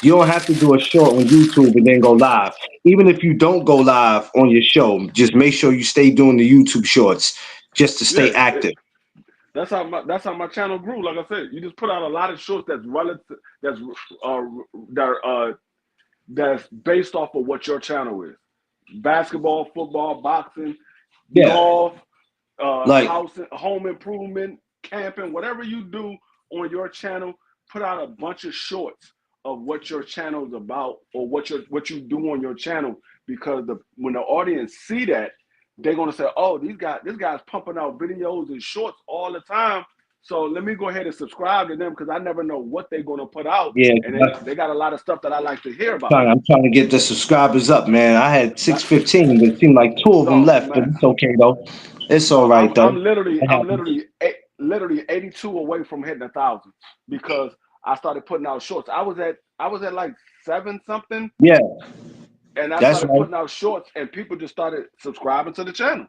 You don't have to do a short on YouTube and then go live. Even if you don't go live on your show, just make sure you stay doing the YouTube shorts just to stay active. That's how my channel grew. Like I said, you just put out a lot of shorts that's relative, that's based off of what your channel is: basketball, football, boxing, golf, home improvement, camping, whatever you do on your channel. Put out a bunch of shorts of what your channel is about or what you do on your channel, because when the audience see that, they're gonna say, oh, this guy's pumping out videos and shorts all the time. So let me go ahead and subscribe to them because I never know what they're gonna put out. Yeah, and they got a lot of stuff that I like to hear about. I'm trying to get the subscribers up, man. I had 615, but it seemed like 2 of them left, but it's okay though. It's all right though. I'm literally 82 away from hitting 1,000 because I started putting out shorts. I was at like 7 something. Yeah. And I started putting out shorts, and people just started subscribing to the channel.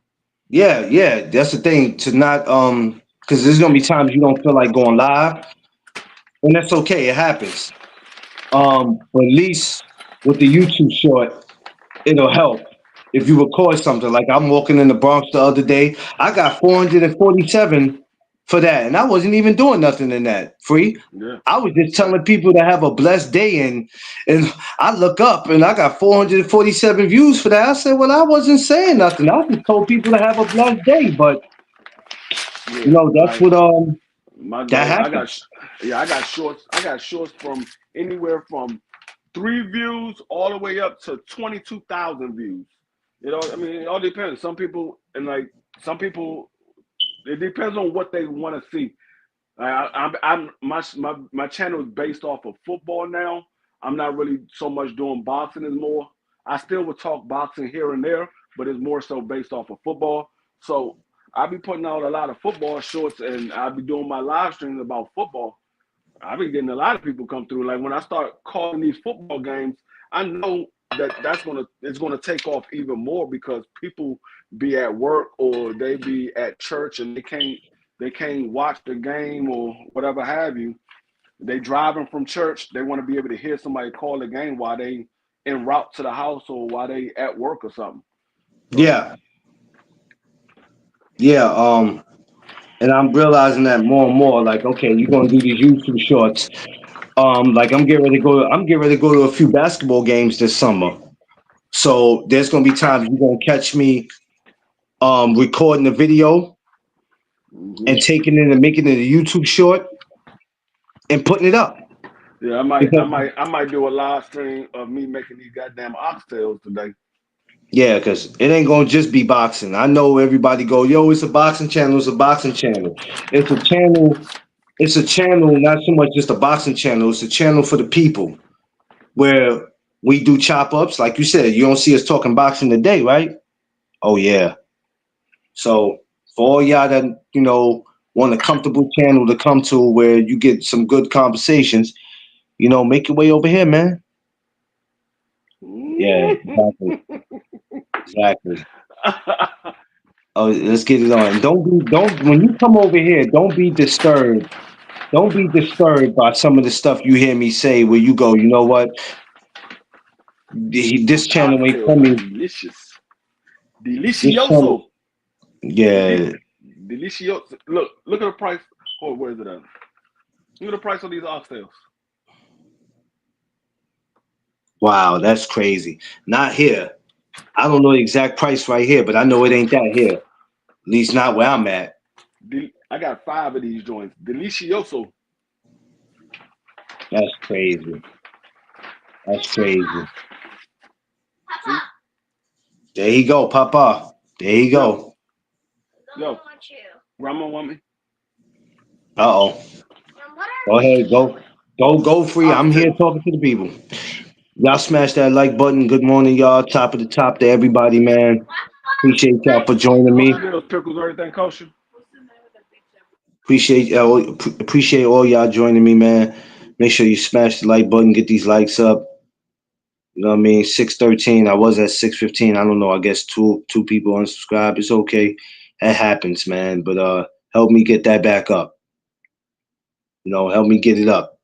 Yeah. That's the thing, to not because there's gonna be times you don't feel like going live, and that's okay. It happens. But at least with the YouTube short, it'll help. If you record something, like I'm walking in the Bronx the other day, I got 447 for that, and I wasn't even doing nothing in that free. Yeah. I was just telling people to have a blessed day, and I look up and I got 447 views for that. I said, well, I wasn't saying nothing. I just told people to have a blessed day, but you know, that's what that happened. I got shorts from anywhere from 3 views all the way up to 22,000 views. You know, I mean, it all depends. Some people, it depends on what they want to see. My channel is based off of football now. I'm not really so much doing boxing anymore. I still would talk boxing here and there, but it's more so based off of football. So I'll be putting out a lot of football shorts, and I'll be doing my live streams about football. I've been getting a lot of people come through. Like when I start calling these football games, I know it's gonna take off even more because people be at work or they be at church and they can't watch the game or whatever have you. They driving from church. They want to be able to hear somebody call the game while they en route to the house or while they at work or something. So, yeah. And I'm realizing that more and more. Like, okay, you're gonna do these YouTube shorts. Like I'm getting ready to go to a few basketball games this summer. So there's gonna be times you're gonna catch me recording the video and taking it and making it a YouTube short and putting it up. Yeah, I might do a live stream of me making these goddamn oxtails today. Yeah, because it ain't gonna just be boxing. I know everybody go, yo, it's a boxing channel, it's a boxing channel. It's a channel, not so much just a boxing channel, it's a channel for the people where we do chop ups. Like you said, you don't see us talking boxing today, right? Oh yeah. So for all y'all that, you know, want a comfortable channel to come to where you get some good conversations, you know, make your way over here, man. Yeah, exactly. Oh, let's get it on. Don't when you come over here, don't be disturbed. Don't be disturbed by some of the stuff you hear me say where you go, you know what? This channel ain't coming. Delicioso. Yeah. Delicioso. Look at the price. Oh, where is it at? Look at the price of these oxtails. Wow, that's crazy. Not here. I don't know the exact price right here, but I know it ain't that here. At least not where I'm at. I got 5 of these joints. Delicioso. That's crazy. That's crazy. See? There you go, Papa. There you Yo, go. yo, grandma want me. Uh-oh. Go ahead. Go free. I'll I'm here take. talking to the people. Y'all smash that like button. Good morning, y'all. Top of the top to everybody, man. Appreciate y'all for joining What's the me. deal? Pickles, everything kosher? Appreciate all y'all joining me, man. Make sure you smash the like button, get these likes up. You know what I mean? 613. I was at 615. I don't know. I guess two people unsubscribed. It's okay. That happens, man. But help me get that back up. You know, help me get it up.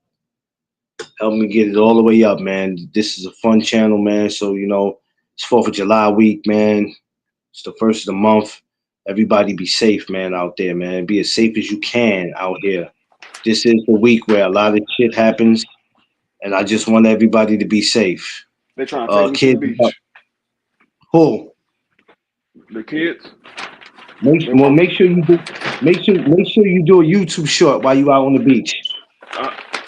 Help me get it all the way up, man. This is a fun channel, man. So, you know, it's 4th of July week, man. It's the first of the month. Everybody be safe, man, out there, man. Be as safe as you can out here. This is the week where a lot of shit happens, and I just want everybody to be safe. They trying to take me to the Kids, beach. who? The kids. They Well, want. make sure you do. Make sure you do a YouTube short while you out on the beach.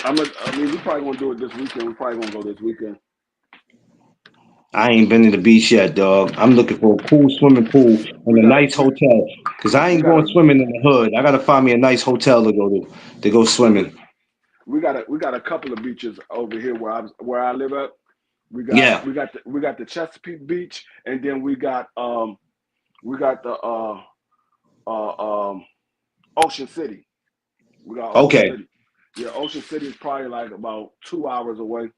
I mean, we probably gonna do it this weekend. We probably gonna go this weekend. I ain't been to the beach yet, dog. I'm looking for a cool swimming pool and We a got nice hotel. Cause I we ain't got going a swimming in the hood. I gotta find me a nice hotel to go we, swimming. we got a couple of beaches over here where I live at. Yeah. We got the Chesapeake Beach, and then we got the Ocean City. We got Ocean Okay. City. Yeah, Ocean City is probably like about 2 hours away.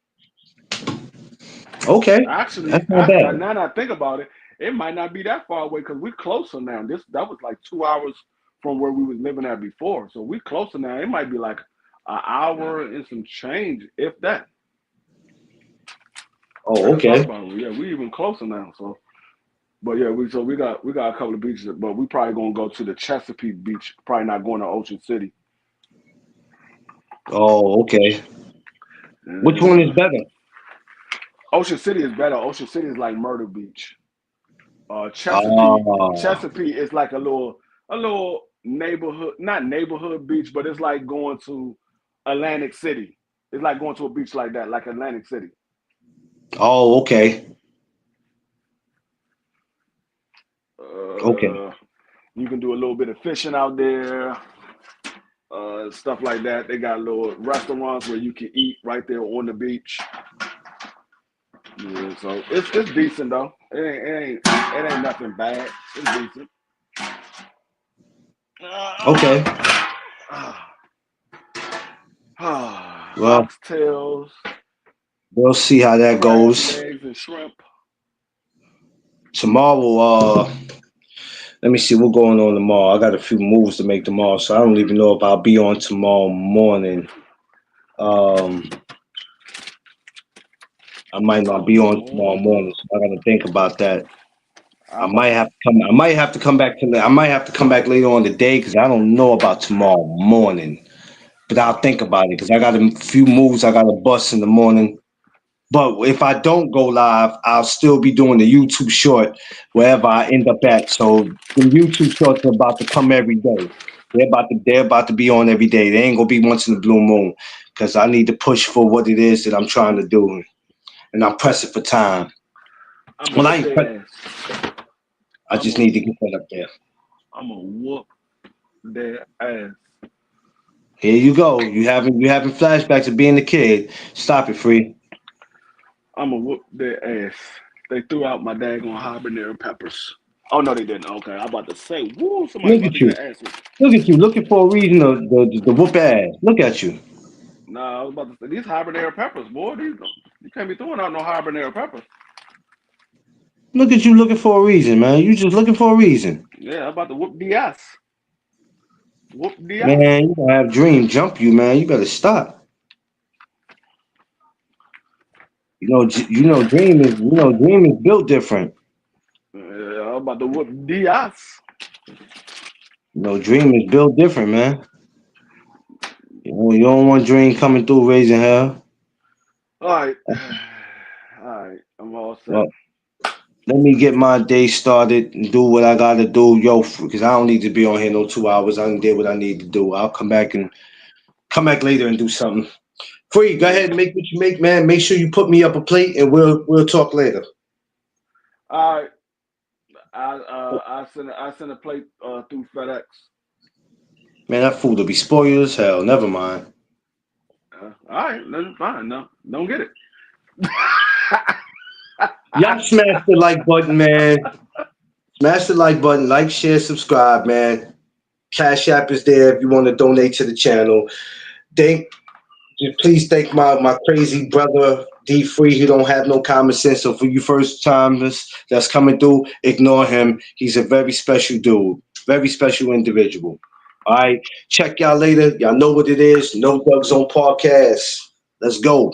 Okay. Actually, That's not bad. now that I think about it, it might not be that far away because we're closer now. That was like 2 hours from where we was living at before, so we're closer now. It might be like an hour and some change, if that. I Oh, just thought okay. about it. Yeah, we even closer now. So, but yeah, we got a couple of beaches, but we probably gonna go to the Chesapeake Beach. Probably not going to Ocean City. Oh, okay. Which one is Uh, better? Ocean City is better. Ocean City is like Myrtle Beach. Ah, Chesapeake is like a little neighborhood, not neighborhood beach, but it's like going to Atlantic City. It's like going to a beach like that, like Atlantic City. oh, okay. Okay. Uh, you can do a little bit of fishing out there, stuff like that. They got little restaurants where you can eat right there on the beach. Yeah, so it's decent though. It ain't nothing bad. It's decent. Okay. Well, Oxtails, we'll see how that crab goes. legs, and shrimp. Tomorrow, let me see what's going on tomorrow. I got a few moves to make tomorrow, so I don't even know if I'll be on tomorrow morning. Um, I might not be on tomorrow morning, so I gotta think about that. I'm about to. I might have to come back I might have to come back later on today because I don't know about tomorrow morning. But I'll think about it because I got a few moves I gotta bust in the morning. But if I don't go live, I'll still be doing the YouTube short wherever I end up at. So the YouTube shorts are about to come every day. They're about to be on every day. They ain't gonna be once in the blue moon because I need to push for what it is that I'm trying to do, and I'm pressing for time. I'm gonna Well, I whoop ain't. their ass. I I'm just gonna need to get that up there. I'm gonna whoop their ass. Here you go. You having flashbacks of being a kid. Stop it, free. I'm gonna whoop their ass. They threw out my daggone habanero peppers. Oh no, they didn't. Okay, I'm about to say, woo, somebody Look about at to you. get ass. Look at you. Looking for a reason to whoop ass. Look at you. Nah, I was about to say these habanero peppers, boy. You can't be throwing out no habanero peppers. Look at you looking for a reason, man. You just looking for a reason. Yeah, I'm about to whoop the ass. Whoop the ass. Man, you gonna have Dream jump you, man. You better stop. Dream is built different. Yeah, I'm about to whoop the ass. Dream is built different, man. You don't want Dream coming through raising hell. All right, all right. I'm all set. Well, let me get my day started and do what I gotta do, yo, because I don't need to be on here no 2 hours. I done did what I need to do. I'll come back later and do something. Free, go ahead and make what you make, man. Make sure you put me up a plate, and we'll talk later. All right. I send a plate through FedEx. Man, that food will be spoiled as hell. Never mind. All right, then fine. No, don't get it. Y'all smash the like button, man. Smash the like button, like, share, subscribe, man. Cash App is there if you want to donate to the channel. Please thank my crazy brother D Free, who don't have no common sense. So for you first timers that's coming through, ignore him. He's a very special dude, very special individual. All right, check y'all later. Y'all know what it is. No Doug Zone Podcast. Let's go.